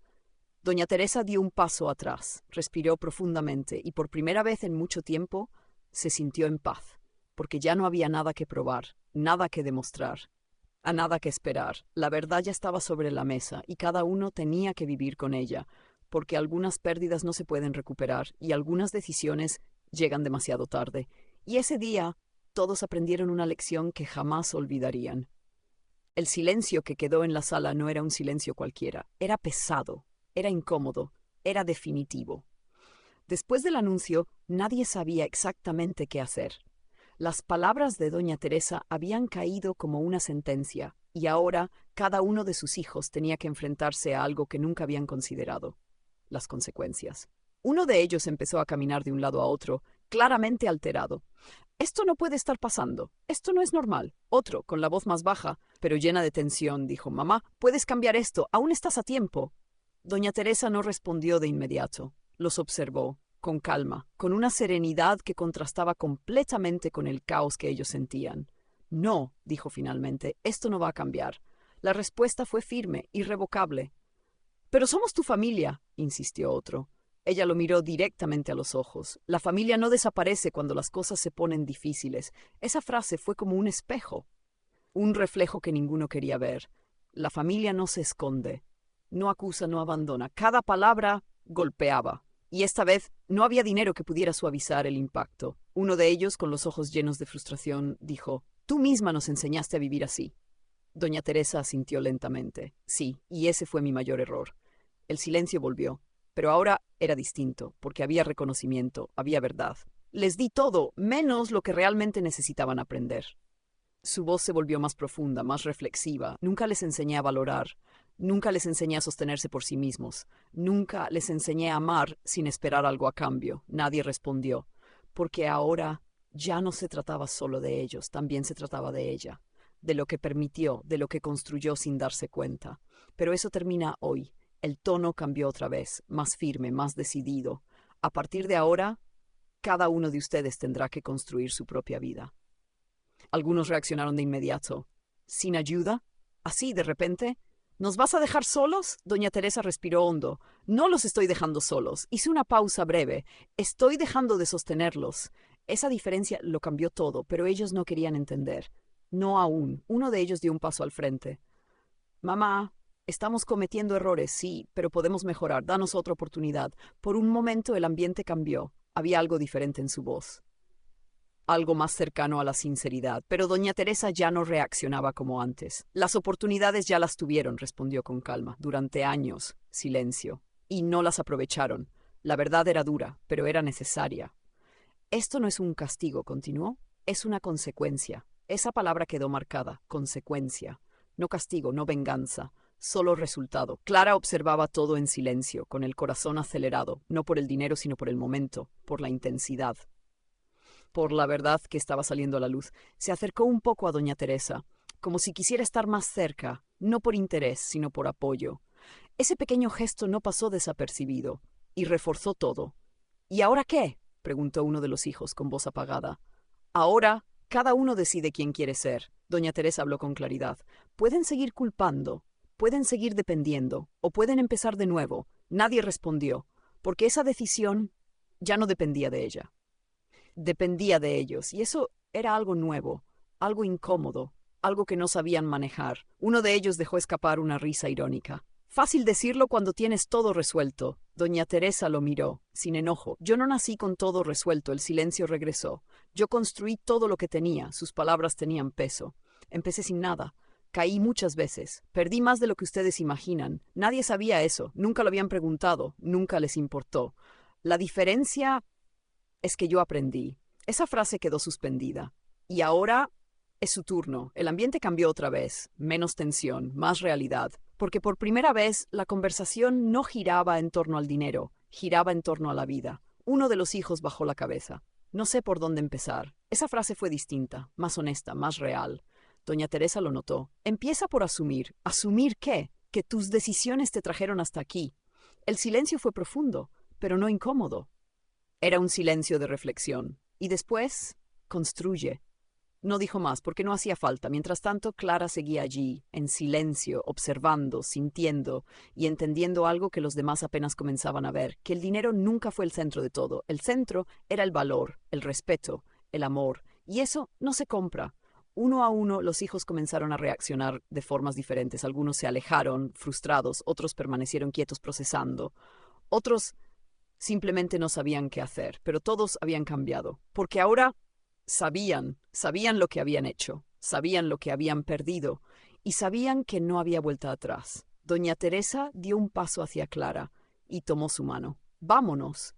Doña Teresa dio un paso atrás, respiró profundamente y por primera vez en mucho tiempo se sintió en paz, porque ya no había nada que probar, nada que demostrar. A nada que esperar. La verdad ya estaba sobre la mesa y cada uno tenía que vivir con ella, porque algunas pérdidas no se pueden recuperar y algunas decisiones llegan demasiado tarde. Y ese día todos aprendieron una lección que jamás olvidarían. El silencio que quedó en la sala no era un silencio cualquiera, era pesado, era incómodo, era definitivo. Después del anuncio, nadie sabía exactamente qué hacer. Las palabras de doña Teresa habían caído como una sentencia, y ahora cada uno de sus hijos tenía que enfrentarse a algo que nunca habían considerado: las consecuencias. Uno de ellos empezó a caminar de un lado a otro, claramente alterado. Esto no puede estar pasando. Esto no es normal. Otro, con la voz más baja, pero llena de tensión, dijo: Mamá, puedes cambiar esto. Aún estás a tiempo. Doña Teresa no respondió de inmediato. Los observó, con calma, con una serenidad que contrastaba completamente con el caos que ellos sentían. No, dijo finalmente, esto no va a cambiar. La respuesta fue firme, irrevocable. Pero somos tu familia, insistió otro. Ella lo miró directamente a los ojos. La familia no desaparece cuando las cosas se ponen difíciles. Esa frase fue como un espejo, un reflejo que ninguno quería ver. La familia no se esconde, no acusa, no abandona. Cada palabra golpeaba. Y esta vez no había dinero que pudiera suavizar el impacto. Uno de ellos, con los ojos llenos de frustración, dijo: Tú misma nos enseñaste a vivir así. Doña Teresa asintió lentamente. Sí, y ese fue mi mayor error. El silencio volvió, pero ahora era distinto, porque había reconocimiento, había verdad. Les di todo, menos lo que realmente necesitaban aprender. Su voz se volvió más profunda, más reflexiva. Nunca les enseñé a valorar. Nunca les enseñé a sostenerse por sí mismos. Nunca les enseñé a amar sin esperar algo a cambio. Nadie respondió, porque ahora ya no se trataba solo de ellos, también se trataba de ella, de lo que permitió, de lo que construyó sin darse cuenta. Pero eso termina hoy. El tono cambió otra vez, más firme, más decidido. A partir de ahora, cada uno de ustedes tendrá que construir su propia vida. Algunos reaccionaron de inmediato. ¿Sin ayuda? ¿Así, de repente? ¿Nos vas a dejar solos? Doña Teresa respiró hondo. No los estoy dejando solos. Hice una pausa breve. Estoy dejando de sostenerlos. Esa diferencia lo cambió todo, pero ellos no querían entender. No aún. Uno de ellos dio un paso al frente. Mamá, estamos cometiendo errores, sí, pero podemos mejorar. Danos otra oportunidad. Por un momento el ambiente cambió. Había algo diferente en su voz, algo más cercano a la sinceridad, pero doña Teresa ya no reaccionaba como antes. Las oportunidades ya las tuvieron, respondió con calma. Durante años, silencio. Y no las aprovecharon. La verdad era dura, pero era necesaria. Esto no es un castigo, continuó. Es una consecuencia. Esa palabra quedó marcada, consecuencia. No castigo, no venganza, solo resultado. Clara observaba todo en silencio, con el corazón acelerado, no por el dinero, sino por el momento, por la intensidad. por la verdad que estaba saliendo a la luz. Se acercó un poco a doña Teresa, como si quisiera estar más cerca, no por interés, sino por apoyo. Ese pequeño gesto no pasó desapercibido, y reforzó todo. ¿Y ahora qué? Preguntó uno de los hijos con voz apagada. Ahora, cada uno decide quién quiere ser. Doña Teresa habló con claridad. Pueden seguir culpando, pueden seguir dependiendo, o pueden empezar de nuevo. Nadie respondió, porque esa decisión ya no dependía de ella. Dependía de ellos, y eso era algo nuevo, algo incómodo, algo que no sabían manejar. Uno de ellos dejó escapar una risa irónica. Fácil decirlo cuando tienes todo resuelto. Doña Teresa lo miró, sin enojo. Yo no nací con todo resuelto, el silencio regresó. Yo construí todo lo que tenía, sus palabras tenían peso. Empecé sin nada. Caí muchas veces. Perdí más de lo que ustedes imaginan. Nadie sabía eso, nunca lo habían preguntado, nunca les importó. La diferencia es que yo aprendí. Esa frase quedó suspendida. Y ahora es su turno. El ambiente cambió otra vez. Menos tensión, más realidad. Porque por primera vez la conversación no giraba en torno al dinero, giraba en torno a la vida. Uno de los hijos bajó la cabeza. No sé por dónde empezar. Esa frase fue distinta, más honesta, más real. Doña Teresa lo notó. Empieza por asumir. ¿Asumir qué? Que tus decisiones te trajeron hasta aquí. El silencio fue profundo, pero no incómodo. Era un silencio de reflexión. Y después, construye. No dijo más, porque no hacía falta. Mientras tanto, Clara seguía allí, en silencio, observando, sintiendo y entendiendo algo que los demás apenas comenzaban a ver, que el dinero nunca fue el centro de todo. El centro era el valor, el respeto, el amor. Y eso no se compra. Uno a uno, los hijos comenzaron a reaccionar de formas diferentes. Algunos se alejaron, frustrados, otros permanecieron quietos procesando. Otros simplemente no sabían qué hacer, pero todos habían cambiado. Porque ahora sabían lo que habían hecho, sabían lo que habían perdido y sabían que no había vuelta atrás. Doña Teresa dio un paso hacia Clara y tomó su mano. «Vámonos».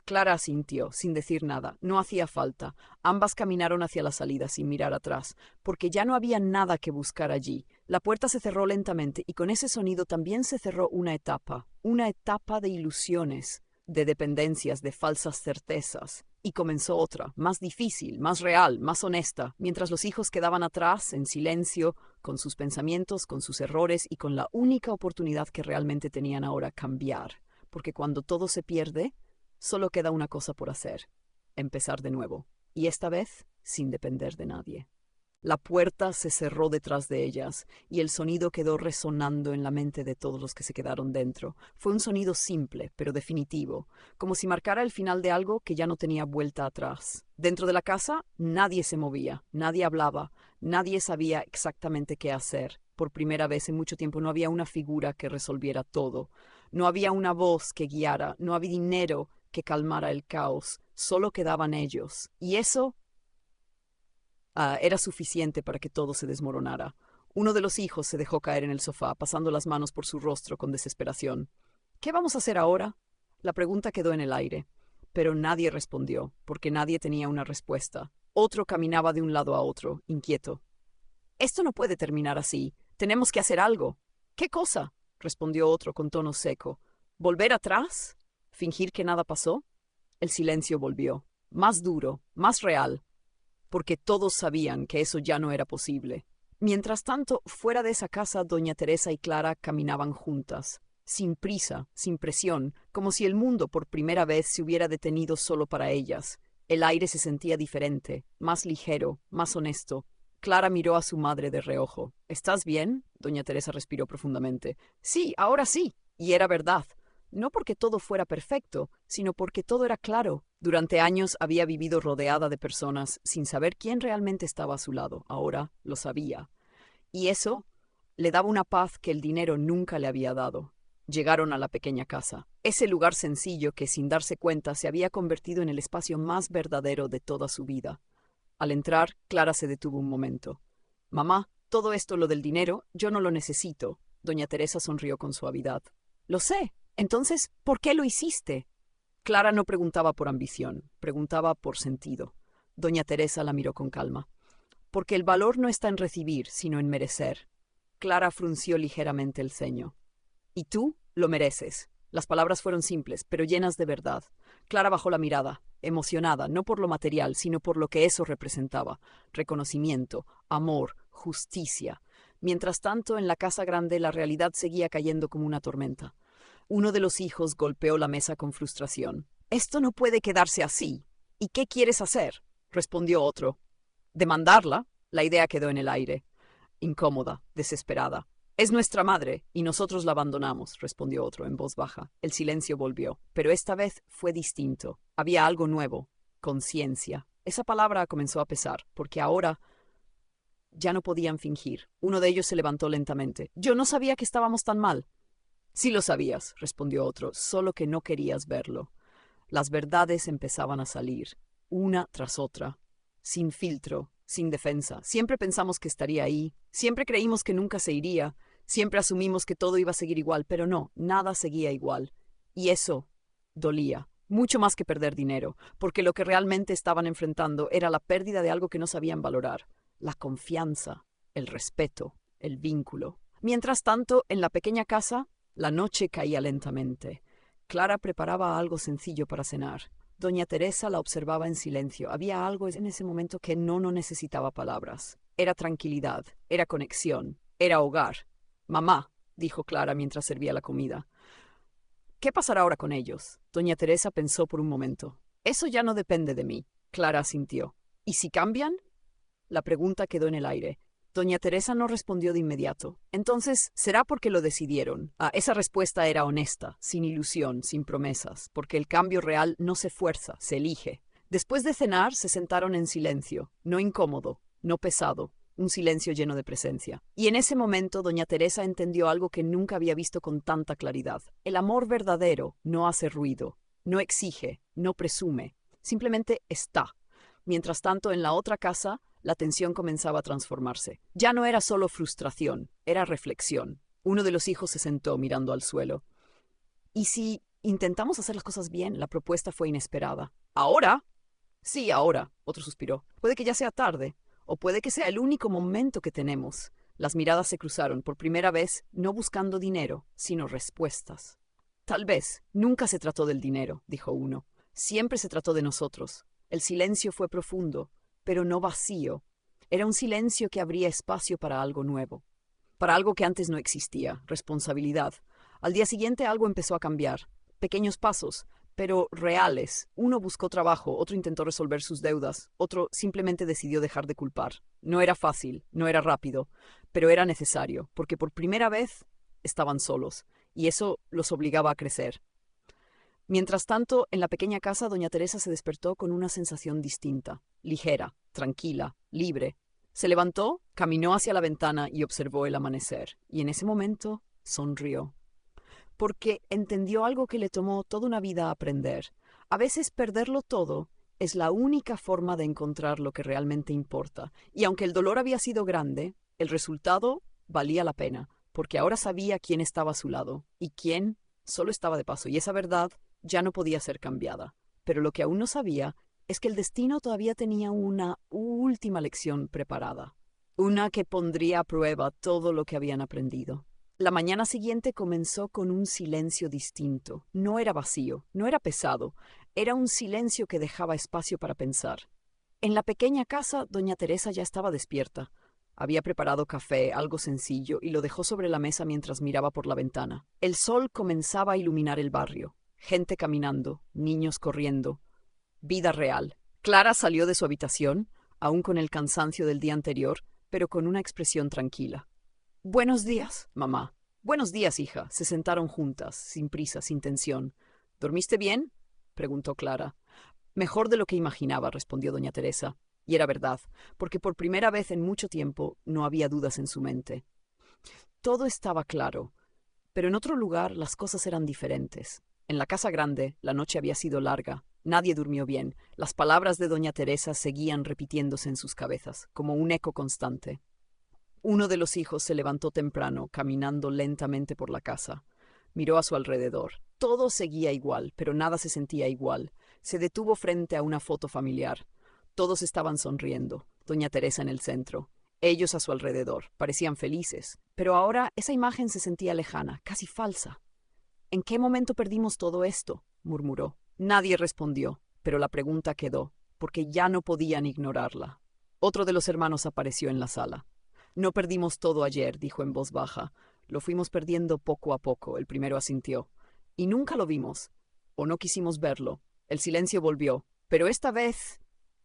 Clara asintió, sin decir nada. No hacía falta. Ambas caminaron hacia la salida sin mirar atrás, porque ya no había nada que buscar allí. La puerta se cerró lentamente y con ese sonido también se cerró una etapa de ilusiones, de dependencias, de falsas certezas. Y comenzó otra, más difícil, más real, más honesta, mientras los hijos quedaban atrás, en silencio, con sus pensamientos, con sus errores y con la única oportunidad que realmente tenían ahora: cambiar. Porque cuando todo se pierde, solo queda una cosa por hacer: empezar de nuevo. Y esta vez, sin depender de nadie. La puerta se cerró detrás de ellas, y el sonido quedó resonando en la mente de todos los que se quedaron dentro. Fue un sonido simple, pero definitivo, como si marcara el final de algo que ya no tenía vuelta atrás. Dentro de la casa, nadie se movía, nadie hablaba, nadie sabía exactamente qué hacer. Por primera vez en mucho tiempo no había una figura que resolviera todo. No había una voz que guiara, no había dinero que calmara el caos. Solo quedaban ellos. Y eso era suficiente para que todo se desmoronara. Uno de los hijos se dejó caer en el sofá, pasando las manos por su rostro con desesperación. ¿Qué vamos a hacer ahora? La pregunta quedó en el aire, pero nadie respondió, porque nadie tenía una respuesta. Otro caminaba de un lado a otro, inquieto. «Esto no puede terminar así. Tenemos que hacer algo». «¿Qué cosa?», respondió otro con tono seco. «¿Volver atrás? ¿Fingir que nada pasó?» El silencio volvió, más duro, más real, porque todos sabían que eso ya no era posible. Mientras tanto, fuera de esa casa, doña Teresa y Clara caminaban juntas, sin prisa, sin presión, como si el mundo por primera vez se hubiera detenido solo para ellas. El aire se sentía diferente, más ligero, más honesto. Clara miró a su madre de reojo. «¿Estás bien?», doña Teresa respiró profundamente. «Sí, ahora sí». Y era verdad. No porque todo fuera perfecto, sino porque todo era claro. Durante años había vivido rodeada de personas sin saber quién realmente estaba a su lado. Ahora lo sabía. Y eso le daba una paz que el dinero nunca le había dado. Llegaron a la pequeña casa, ese lugar sencillo que, sin darse cuenta, se había convertido en el espacio más verdadero de toda su vida. Al entrar, Clara se detuvo un momento. «Mamá, todo esto, lo del dinero, yo no lo necesito». Doña Teresa sonrió con suavidad. «Lo sé. Entonces, ¿por qué lo hiciste?» Clara no preguntaba por ambición, preguntaba por sentido. Doña Teresa la miró con calma. «Porque el valor no está en recibir, sino en merecer». Clara frunció ligeramente el ceño. «Y tú lo mereces. Las palabras fueron simples, pero llenas de verdad. Clara bajó la mirada, emocionada, no por lo material, sino por lo que eso representaba: reconocimiento, amor, justicia. Mientras tanto, en la casa grande la realidad seguía cayendo como una tormenta. Uno de los hijos golpeó la mesa con frustración. «Esto no puede quedarse así. ¿Y qué quieres hacer?», respondió otro. «Demandarla». La idea quedó en el aire. Incómoda, desesperada. «Es nuestra madre, y nosotros la abandonamos», respondió otro en voz baja. El silencio volvió, pero esta vez fue distinto. Había algo nuevo: conciencia. Esa palabra comenzó a pesar, porque ahora ya no podían fingir. Uno de ellos se levantó lentamente. «Yo no sabía que estábamos tan mal». «Sí lo sabías», respondió otro, «solo que no querías verlo». Las verdades empezaban a salir, una tras otra, sin filtro, sin defensa. Siempre pensamos que estaría ahí, siempre creímos que nunca se iría, siempre asumimos que todo iba a seguir igual, pero no, nada seguía igual. Y eso dolía, mucho más que perder dinero, porque lo que realmente estaban enfrentando era la pérdida de algo que no sabían valorar: la confianza, el respeto, el vínculo. Mientras tanto, en la pequeña casa, la noche caía lentamente. Clara preparaba algo sencillo para cenar. Doña Teresa la observaba en silencio. Había algo en ese momento que no necesitaba palabras. Era tranquilidad, era conexión, era hogar. «Mamá», dijo Clara mientras servía la comida, «¿qué pasará ahora con ellos?». Doña Teresa pensó por un momento. «Eso ya no depende de mí», Clara asintió. «¿Y si cambian?». La pregunta quedó en el aire. Doña Teresa no respondió de inmediato. «Entonces, ¿será porque lo decidieron?». Esa respuesta era honesta, sin ilusión, sin promesas, porque el cambio real no se fuerza, se elige. Después de cenar, se sentaron en silencio, no incómodo, no pesado, un silencio lleno de presencia. Y en ese momento doña Teresa entendió algo que nunca había visto con tanta claridad. El amor verdadero no hace ruido, no exige, no presume, simplemente está. Mientras tanto, en la otra casa, la tensión comenzaba a transformarse. Ya no era solo frustración, era reflexión. Uno de los hijos se sentó mirando al suelo. «¿Y si intentamos hacer las cosas bien?». La propuesta fue inesperada. «¿Ahora?». «Sí, ahora», otro suspiró. «Puede que ya sea tarde, o puede que sea el único momento que tenemos». Las miradas se cruzaron, por primera vez, no buscando dinero, sino respuestas. «Tal vez. Nunca se trató del dinero», dijo uno. «Siempre se trató de nosotros». El silencio fue profundo, pero no vacío. Era un silencio que abría espacio para algo nuevo, para algo que antes no existía: responsabilidad. Al día siguiente algo empezó a cambiar. Pequeños pasos, pero reales. Uno buscó trabajo, otro intentó resolver sus deudas, otro simplemente decidió dejar de culpar. No era fácil, no era rápido, pero era necesario, porque por primera vez estaban solos, y eso los obligaba a crecer. Mientras tanto, en la pequeña casa, doña Teresa se despertó con una sensación distinta, ligera, tranquila, libre. Se levantó, caminó hacia la ventana y observó el amanecer, y en ese momento sonrió. Porque entendió algo que le tomó toda una vida aprender. A veces perderlo todo es la única forma de encontrar lo que realmente importa, y aunque el dolor había sido grande, el resultado valía la pena, porque ahora sabía quién estaba a su lado, y quién solo estaba de paso, y esa verdad ya no podía ser cambiada. Pero lo que aún no sabía es que el destino todavía tenía una última lección preparada, una que pondría a prueba todo lo que habían aprendido. La mañana siguiente comenzó con un silencio distinto. No era vacío, no era pesado, era un silencio que dejaba espacio para pensar. En la pequeña casa, doña Teresa ya estaba despierta. Había preparado café, algo sencillo, y lo dejó sobre la mesa mientras miraba por la ventana. El sol comenzaba a iluminar el barrio. Gente caminando, niños corriendo. Vida real. Clara salió de su habitación, aún con el cansancio del día anterior, pero con una expresión tranquila. «Buenos días, mamá». «Buenos días, hija». Se sentaron juntas, sin prisa, sin tensión. «¿Dormiste bien?», preguntó Clara. «Mejor de lo que imaginaba», respondió doña Teresa. Y era verdad, porque por primera vez en mucho tiempo no había dudas en su mente. Todo estaba claro, pero en otro lugar las cosas eran diferentes. En la casa grande, la noche había sido larga. Nadie durmió bien. Las palabras de doña Teresa seguían repitiéndose en sus cabezas, como un eco constante. Uno de los hijos se levantó temprano, caminando lentamente por la casa. Miró a su alrededor. Todo seguía igual, pero nada se sentía igual. Se detuvo frente a una foto familiar. Todos estaban sonriendo. Doña Teresa en el centro. Ellos a su alrededor. Parecían felices. Pero ahora esa imagen se sentía lejana, casi falsa. ¿En qué momento perdimos todo esto?, murmuró. Nadie respondió, pero la pregunta quedó, porque ya no podían ignorarla. Otro de los hermanos apareció en la sala. No perdimos todo ayer, dijo en voz baja. Lo fuimos perdiendo poco a poco, el primero asintió. Y nunca lo vimos, o no quisimos verlo. El silencio volvió, pero esta vez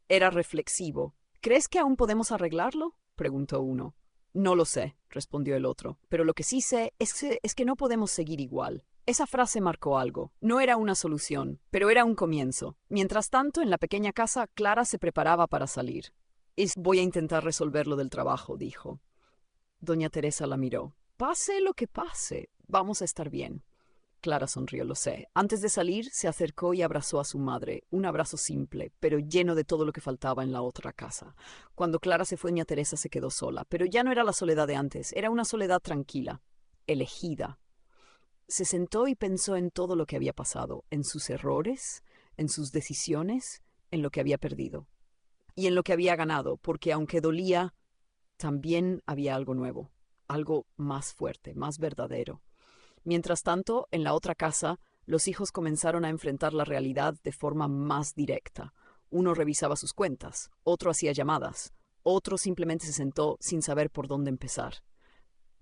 era reflexivo. ¿Crees que aún podemos arreglarlo?, preguntó uno. No lo sé, respondió el otro, pero lo que sí sé es que no podemos seguir igual. Esa frase marcó algo. No era una solución, pero era un comienzo. Mientras tanto, en la pequeña casa, Clara se preparaba para salir. Voy a intentar resolver lo del trabajo, dijo. Doña Teresa la miró. Pase lo que pase, vamos a estar bien. Clara sonrió, lo sé. Antes de salir, se acercó y abrazó a su madre. Un abrazo simple, pero lleno de todo lo que faltaba en la otra casa. Cuando Clara se fue, doña Teresa se quedó sola. Pero ya no era la soledad de antes, era una soledad tranquila, elegida. Se sentó y pensó en todo lo que había pasado, en sus errores, en sus decisiones, en lo que había perdido. Y en lo que había ganado, porque aunque dolía, también había algo nuevo, algo más fuerte, más verdadero. Mientras tanto, en la otra casa, los hijos comenzaron a enfrentar la realidad de forma más directa. Uno revisaba sus cuentas, otro hacía llamadas, otro simplemente se sentó sin saber por dónde empezar.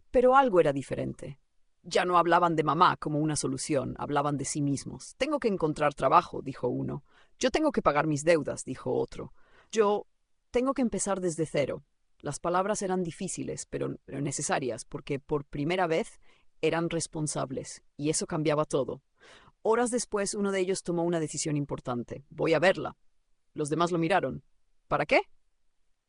Pero algo era diferente. Ya no hablaban de mamá como una solución, hablaban de sí mismos. Tengo que encontrar trabajo, dijo uno. Yo tengo que pagar mis deudas, dijo otro. Yo tengo que empezar desde cero. Las palabras eran difíciles, pero necesarias, porque por primera vez eran responsables, y eso cambiaba todo. Horas después, uno de ellos tomó una decisión importante. Voy a verla. Los demás lo miraron. ¿Para qué?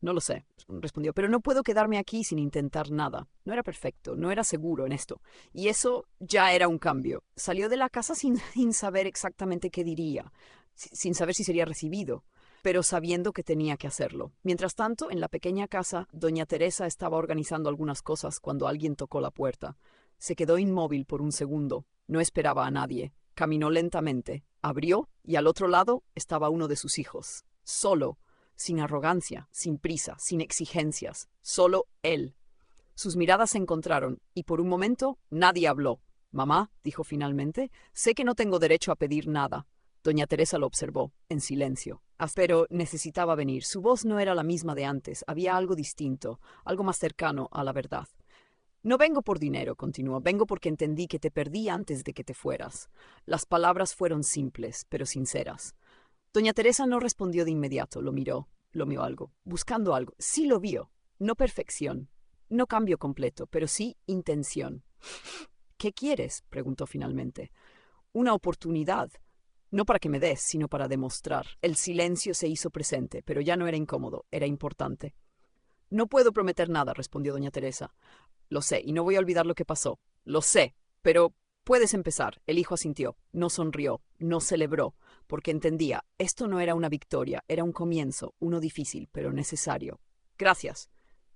No lo sé, respondió, pero no puedo quedarme aquí sin intentar nada. No era perfecto, no era seguro en esto. Y eso ya era un cambio. Salió de la casa sin saber exactamente qué diría, sin saber si sería recibido, pero sabiendo que tenía que hacerlo. Mientras tanto, en la pequeña casa, doña Teresa estaba organizando algunas cosas cuando alguien tocó la puerta. Se quedó inmóvil por un segundo. No esperaba a nadie. Caminó lentamente, abrió y al otro lado estaba uno de sus hijos, solo, sin arrogancia, sin prisa, sin exigencias, solo él. Sus miradas se encontraron y por un momento nadie habló. Mamá, dijo finalmente, sé que no tengo derecho a pedir nada. Doña Teresa lo observó, en silencio. Pero necesitaba venir. Su voz no era la misma de antes. Había algo distinto, algo más cercano a la verdad. No vengo por dinero, continuó. Vengo porque entendí que te perdí antes de que te fueras. Las palabras fueron simples, pero sinceras. Doña Teresa no respondió de inmediato. Lo miró algo, buscando algo. Sí lo vio. No perfección, no cambio completo, pero sí intención. ¿Qué quieres?, preguntó finalmente. Una oportunidad. No para que me des, sino para demostrar. El silencio se hizo presente, pero ya no era incómodo, era importante. No puedo prometer nada, respondió doña Teresa. Lo sé, y no voy a olvidar lo que pasó. Lo sé, pero puedes empezar. El hijo asintió. No sonrió, no celebró, porque entendía, esto no era una victoria, era un comienzo, uno difícil, pero necesario. Gracias,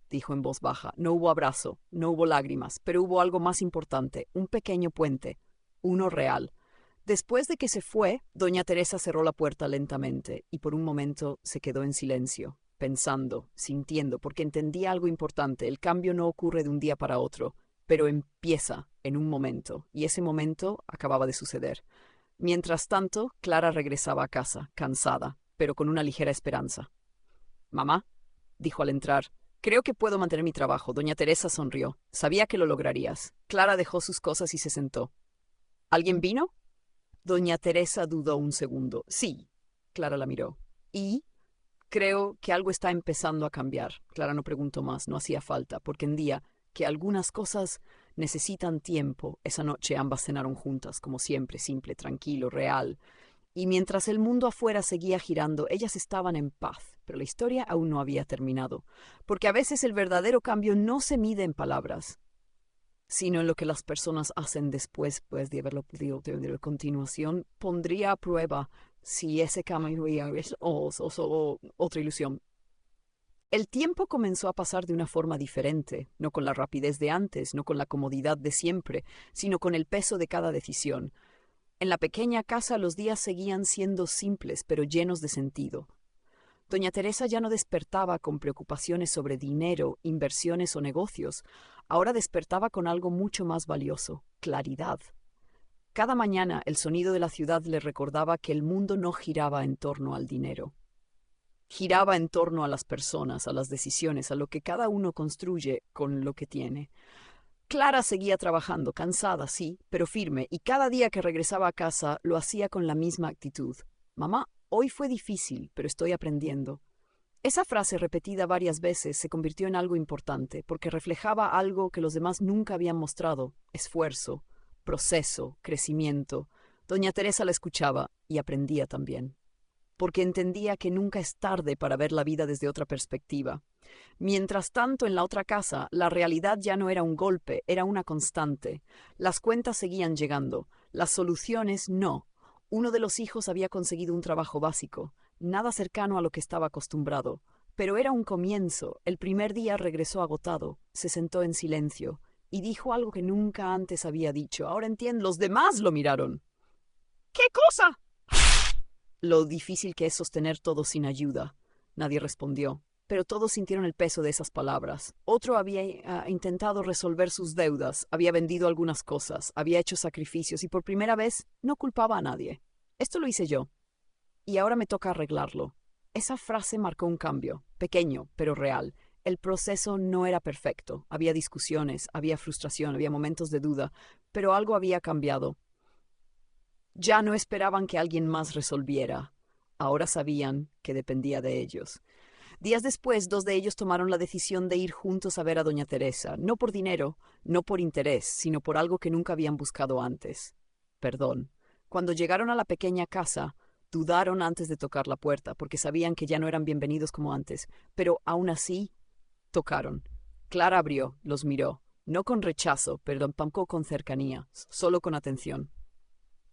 dijo en voz baja. No hubo abrazo, no hubo lágrimas, pero hubo algo más importante, un pequeño puente, uno real. Después de que se fue, doña Teresa cerró la puerta lentamente y por un momento se quedó en silencio, pensando, sintiendo, porque entendía algo importante. El cambio no ocurre de un día para otro, pero empieza en un momento, y ese momento acababa de suceder. Mientras tanto, Clara regresaba a casa, cansada, pero con una ligera esperanza. «Mamá», dijo al entrar, «creo que puedo mantener mi trabajo». Doña Teresa sonrió. «Sabía que lo lograrías». Clara dejó sus cosas y se sentó. «¿Alguien vino?». Doña Teresa dudó un segundo. «Sí». Clara la miró. «¿Y?» «Creo que algo está empezando a cambiar». Clara no preguntó más, no hacía falta, porque entendía que algunas cosas necesitan tiempo. Esa noche ambas cenaron juntas, como siempre, simple, tranquilo, real. Y mientras el mundo afuera seguía girando, ellas estaban en paz. Pero la historia aún no había terminado, porque a veces el verdadero cambio no se mide en palabras, sino en lo que las personas hacen después, pues, de haberlo podido de continuación. Pondría a prueba si ese cambio es o otra ilusión. El tiempo comenzó a pasar de una forma diferente, no con la rapidez de antes, no con la comodidad de siempre, sino con el peso de cada decisión. En la pequeña casa los días seguían siendo simples, pero llenos de sentido. Doña Teresa ya no despertaba con preocupaciones sobre dinero, inversiones o negocios. Ahora despertaba con algo mucho más valioso: claridad. Cada mañana el sonido de la ciudad le recordaba que el mundo no giraba en torno al dinero. Giraba en torno a las personas, a las decisiones, a lo que cada uno construye con lo que tiene. Clara seguía trabajando, cansada, sí, pero firme, y cada día que regresaba a casa lo hacía con la misma actitud. Mamá, hoy fue difícil, pero estoy aprendiendo. Esa frase repetida varias veces se convirtió en algo importante, porque reflejaba algo que los demás nunca habían mostrado: esfuerzo, proceso, crecimiento. Doña Teresa la escuchaba y aprendía también, porque entendía que nunca es tarde para ver la vida desde otra perspectiva. Mientras tanto, en la otra casa, la realidad ya no era un golpe, era una constante. Las cuentas seguían llegando, las soluciones no. Uno de los hijos había conseguido un trabajo básico, nada cercano a lo que estaba acostumbrado, pero era un comienzo. El primer día regresó agotado, se sentó en silencio y dijo algo que nunca antes había dicho. Ahora entiendo, los demás lo miraron. ¿Qué cosa? Lo difícil que es sostener todo sin ayuda. Nadie respondió, pero todos sintieron el peso de esas palabras. Otro había intentado resolver sus deudas, había vendido algunas cosas, había hecho sacrificios y por primera vez no culpaba a nadie. Esto lo hice yo, y ahora me toca arreglarlo. Esa frase marcó un cambio, pequeño, pero real. El proceso no era perfecto. Había discusiones, había frustración, había momentos de duda, pero algo había cambiado. Ya no esperaban que alguien más resolviera. Ahora sabían que dependía de ellos. Días después, dos de ellos tomaron la decisión de ir juntos a ver a doña Teresa, no por dinero, no por interés, sino por algo que nunca habían buscado antes: perdón. Cuando llegaron a la pequeña casa, dudaron antes de tocar la puerta, porque sabían que ya no eran bienvenidos como antes, pero aún así tocaron. Clara abrió, los miró, no con rechazo, pero tampoco con cercanía, solo con atención.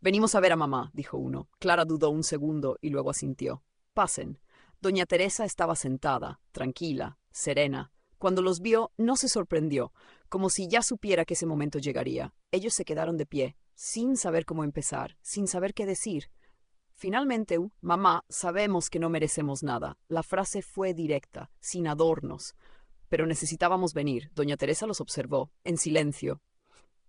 Venimos a ver a mamá, dijo uno. Clara dudó un segundo y luego asintió. Pasen. Doña Teresa estaba sentada, tranquila, serena. Cuando los vio, no se sorprendió, como si ya supiera que ese momento llegaría. Ellos se quedaron de pie, sin saber cómo empezar, sin saber qué decir. Finalmente, mamá, sabemos que no merecemos nada. La frase fue directa, sin adornos. Pero necesitábamos venir. Doña Teresa los observó, en silencio.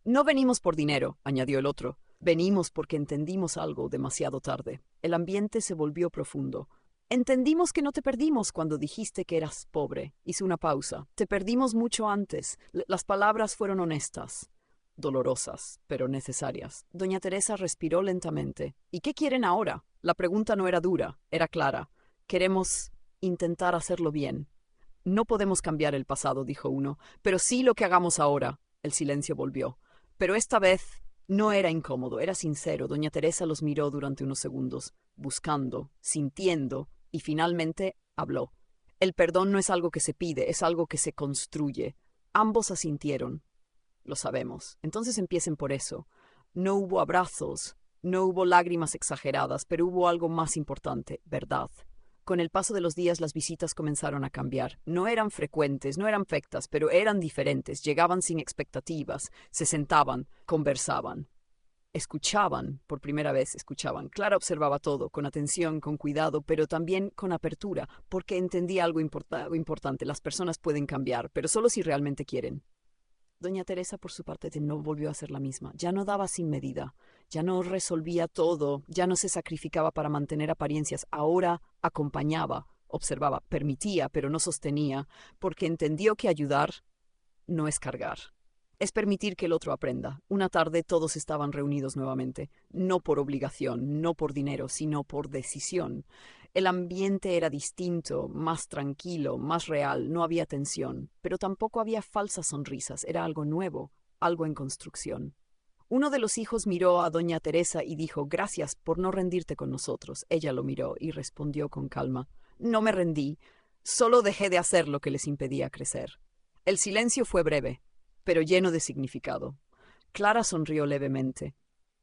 No venimos por dinero, añadió el otro. Venimos porque entendimos algo demasiado tarde. El ambiente se volvió profundo. Entendimos que no te perdimos cuando dijiste que eras pobre. Hizo una pausa. Te perdimos mucho antes. Las palabras fueron honestas, dolorosas, pero necesarias. Doña Teresa respiró lentamente. ¿Y qué quieren ahora? La pregunta no era dura, era clara. Queremos intentar hacerlo bien. No podemos cambiar el pasado, dijo uno, pero sí lo que hagamos ahora. El silencio volvió. Pero esta vez no era incómodo, era sincero. Doña Teresa los miró durante unos segundos, buscando, sintiendo, y finalmente habló. El perdón no es algo que se pide, es algo que se construye. Ambos asintieron. Lo sabemos. Entonces empiecen por eso. No hubo abrazos, no hubo lágrimas exageradas, pero hubo algo más importante: verdad. Con el paso de los días las visitas comenzaron a cambiar. No eran frecuentes, no eran perfectas, pero eran diferentes. Llegaban sin expectativas, se sentaban, conversaban. Escuchaban, por primera vez escuchaban. Clara observaba todo, con atención, con cuidado, pero también con apertura, porque entendía algo importante. Las personas pueden cambiar, pero solo si realmente quieren. Doña Teresa, por su parte, no volvió a ser la misma. Ya no daba sin medida, ya no resolvía todo, ya no se sacrificaba para mantener apariencias. Ahora acompañaba, observaba, permitía, pero no sostenía, porque entendió que ayudar no es cargar. Es permitir que el otro aprenda. Una tarde todos estaban reunidos nuevamente, no por obligación, no por dinero, sino por decisión. El ambiente era distinto, más tranquilo, más real, no había tensión, pero tampoco había falsas sonrisas, era algo nuevo, algo en construcción. Uno de los hijos miró a doña Teresa y dijo: gracias por no rendirte con nosotros. Ella lo miró y respondió con calma: no me rendí, solo dejé de hacer lo que les impedía crecer. El silencio fue breve, pero lleno de significado. Clara sonrió levemente,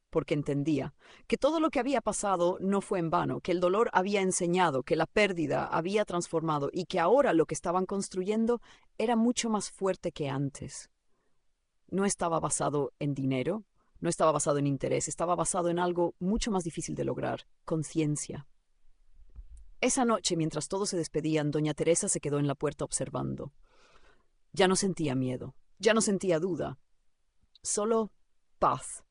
porque entendía que todo lo que había pasado no fue en vano, que el dolor había enseñado, que la pérdida había transformado y que ahora lo que estaban construyendo era mucho más fuerte que antes. No estaba basado en dinero, no estaba basado en interés, estaba basado en algo mucho más difícil de lograr: conciencia. Esa noche, mientras todos se despedían, doña Teresa se quedó en la puerta observando. Ya no sentía miedo, ya no sentía duda, solo paz,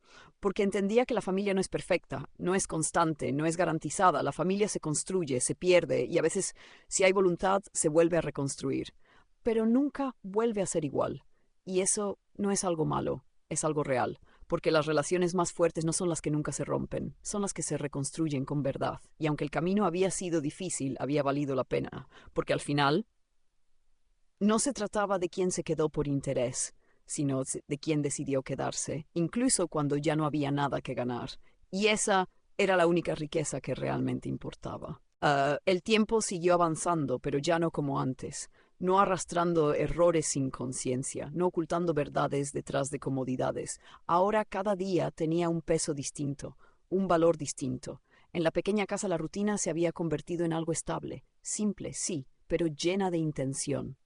porque entendía que la familia no es perfecta, no es constante, no es garantizada. La familia se construye, se pierde y a veces, si hay voluntad, se vuelve a reconstruir. Pero nunca vuelve a ser igual. Y eso no es algo malo, es algo real, porque las relaciones más fuertes no son las que nunca se rompen, son las que se reconstruyen con verdad. Y aunque el camino había sido difícil, había valido la pena, porque al final no se trataba de quién se quedó por interés, sino de quién decidió quedarse, incluso cuando ya no había nada que ganar. Y esa era la única riqueza que realmente importaba. El tiempo siguió avanzando, pero ya no como antes, no arrastrando errores sin conciencia, no ocultando verdades detrás de comodidades. Ahora cada día tenía un peso distinto, un valor distinto. En la pequeña casa la rutina se había convertido en algo estable, simple, sí, pero llena de intención.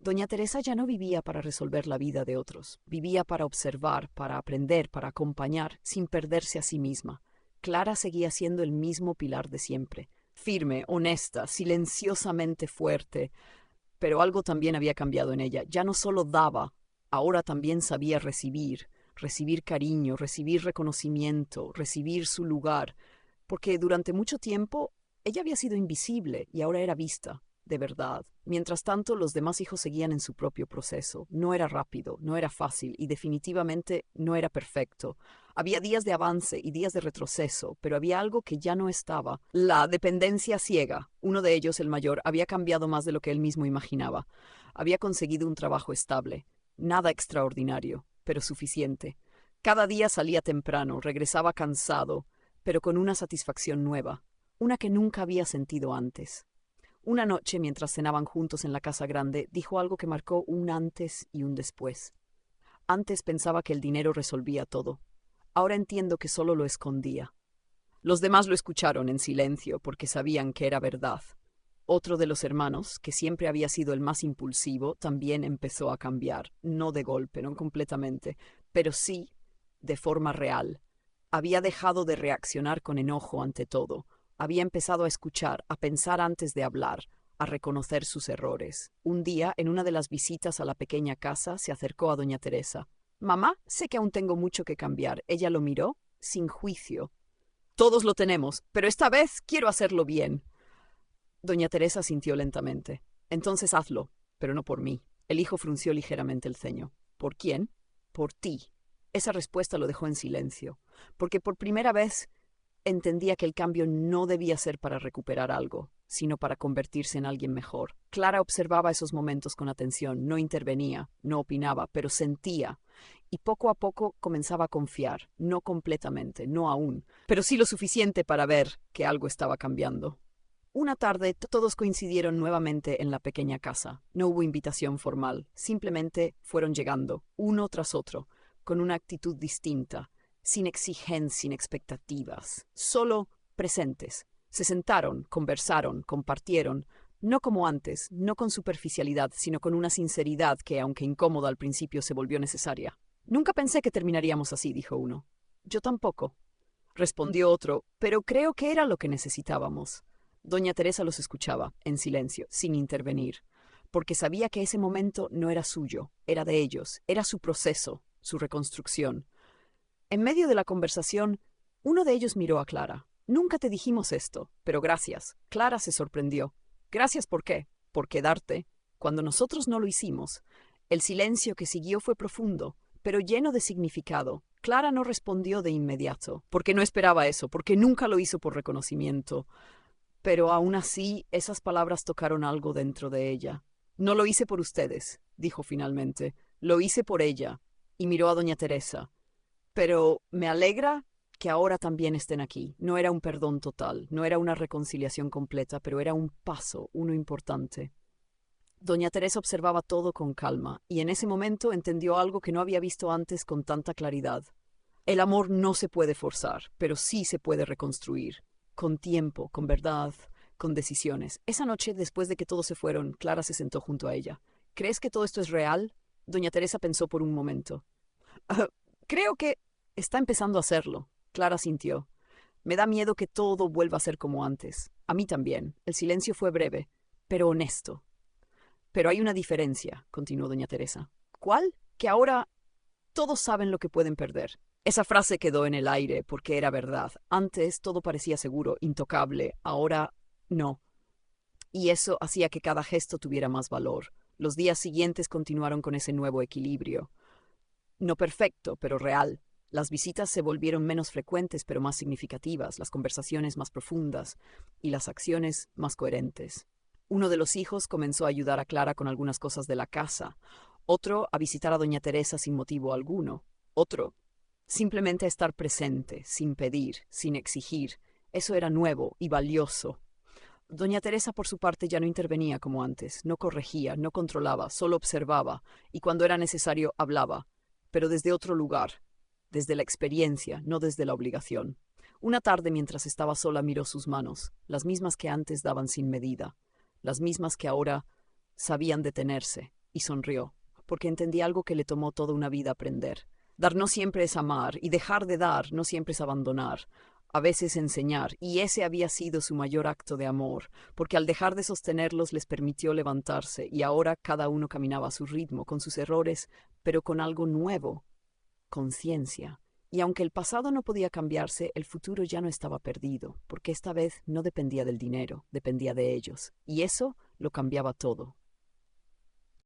Doña Teresa ya no vivía para resolver la vida de otros, vivía para observar, para aprender, para acompañar, sin perderse a sí misma. Clara seguía siendo el mismo pilar de siempre, firme, honesta, silenciosamente fuerte, pero algo también había cambiado en ella. Ya no solo daba, ahora también sabía recibir, recibir cariño, recibir reconocimiento, recibir su lugar, porque durante mucho tiempo ella había sido invisible y ahora era vista de verdad. Mientras tanto, los demás hijos seguían en su propio proceso. No era rápido, no era fácil y definitivamente no era perfecto. Había días de avance y días de retroceso, pero había algo que ya no estaba. La dependencia ciega. Uno de ellos, el mayor, había cambiado más de lo que él mismo imaginaba. Había conseguido un trabajo estable. Nada extraordinario, pero suficiente. Cada día salía temprano, regresaba cansado, pero con una satisfacción nueva, una que nunca había sentido antes. Una noche, mientras cenaban juntos en la casa grande, dijo algo que marcó un antes y un después. Antes pensaba que el dinero resolvía todo. Ahora entiendo que solo lo escondía. Los demás lo escucharon en silencio porque sabían que era verdad. Otro de los hermanos, que siempre había sido el más impulsivo, también empezó a cambiar, no de golpe, no completamente, pero sí de forma real. Había dejado de reaccionar con enojo ante todo. Había empezado a escuchar, a pensar antes de hablar, a reconocer sus errores. Un día, en una de las visitas a la pequeña casa, se acercó a doña Teresa. «Mamá, sé que aún tengo mucho que cambiar». Ella lo miró, sin juicio. «Todos lo tenemos, pero esta vez quiero hacerlo bien». Doña Teresa sintió lentamente. «Entonces hazlo, pero no por mí». El hijo frunció ligeramente el ceño. «¿Por quién?» «Por ti». Esa respuesta lo dejó en silencio, porque por primera vez entendía que el cambio no debía ser para recuperar algo, sino para convertirse en alguien mejor. Clara observaba esos momentos con atención, no intervenía, no opinaba, pero sentía, y poco a poco comenzaba a confiar, no completamente, no aún, pero sí lo suficiente para ver que algo estaba cambiando. Una tarde todos coincidieron nuevamente en la pequeña casa. No hubo invitación formal, simplemente fueron llegando, uno tras otro, con una actitud distinta, sin exigencias, sin expectativas, solo presentes. Se sentaron, conversaron, compartieron, no como antes, no con superficialidad, sino con una sinceridad que, aunque incómoda al principio, se volvió necesaria. «Nunca pensé que terminaríamos así», dijo uno. «Yo tampoco», respondió otro, «pero creo que era lo que necesitábamos». Doña Teresa los escuchaba, en silencio, sin intervenir, porque sabía que ese momento no era suyo, era de ellos, era su proceso, su reconstrucción. En medio de la conversación, uno de ellos miró a Clara. «Nunca te dijimos esto, pero gracias». Clara se sorprendió. «¿Gracias por qué?» «Por quedarte, cuando nosotros no lo hicimos». El silencio que siguió fue profundo, pero lleno de significado. Clara no respondió de inmediato, porque no esperaba eso, porque nunca lo hizo por reconocimiento. Pero aún así, esas palabras tocaron algo dentro de ella. «No lo hice por ustedes», dijo finalmente. «Lo hice por ella». Y miró a doña Teresa. «Pero me alegra que ahora también estén aquí». No era un perdón total, no era una reconciliación completa, pero era un paso, uno importante. Doña Teresa observaba todo con calma, y en ese momento entendió algo que no había visto antes con tanta claridad. El amor no se puede forzar, pero sí se puede reconstruir. Con tiempo, con verdad, con decisiones. Esa noche, después de que todos se fueron, Clara se sentó junto a ella. «¿Crees que todo esto es real?» Doña Teresa pensó por un momento. «Creo que está empezando a hacerlo». Clara sintió. «Me da miedo que todo vuelva a ser como antes». «A mí también». El silencio fue breve, pero honesto. «Pero hay una diferencia», continuó doña Teresa. «¿Cuál?» «Que ahora todos saben lo que pueden perder. Esa frase quedó en el aire porque era verdad. Antes todo parecía seguro, intocable, ahora no. Y eso hacía que cada gesto tuviera más valor. Los días siguientes continuaron con ese nuevo equilibrio. No perfecto, pero real. Las visitas se volvieron menos frecuentes, pero más significativas, las conversaciones más profundas y las acciones más coherentes. Uno de los hijos comenzó a ayudar a Clara con algunas cosas de la casa, otro a visitar a doña Teresa sin motivo alguno, otro simplemente a estar presente, sin pedir, sin exigir. Eso era nuevo y valioso. Doña Teresa, por su parte, ya no intervenía como antes, no corregía, no controlaba, solo observaba, y cuando era necesario hablaba, pero desde otro lugar, desde la experiencia, no desde la obligación. Una tarde, mientras estaba sola, miró sus manos, las mismas que antes daban sin medida, las mismas que ahora sabían detenerse, y sonrió, porque entendía algo que le tomó toda una vida aprender. Dar no siempre es amar, y dejar de dar no siempre es abandonar, a veces enseñar, y ese había sido su mayor acto de amor, porque al dejar de sostenerlos les permitió levantarse, y ahora cada uno caminaba a su ritmo, con sus errores, pero con algo nuevo, conciencia. Y aunque el pasado no podía cambiarse, el futuro ya no estaba perdido, porque esta vez no dependía del dinero, dependía de ellos, y eso lo cambiaba todo.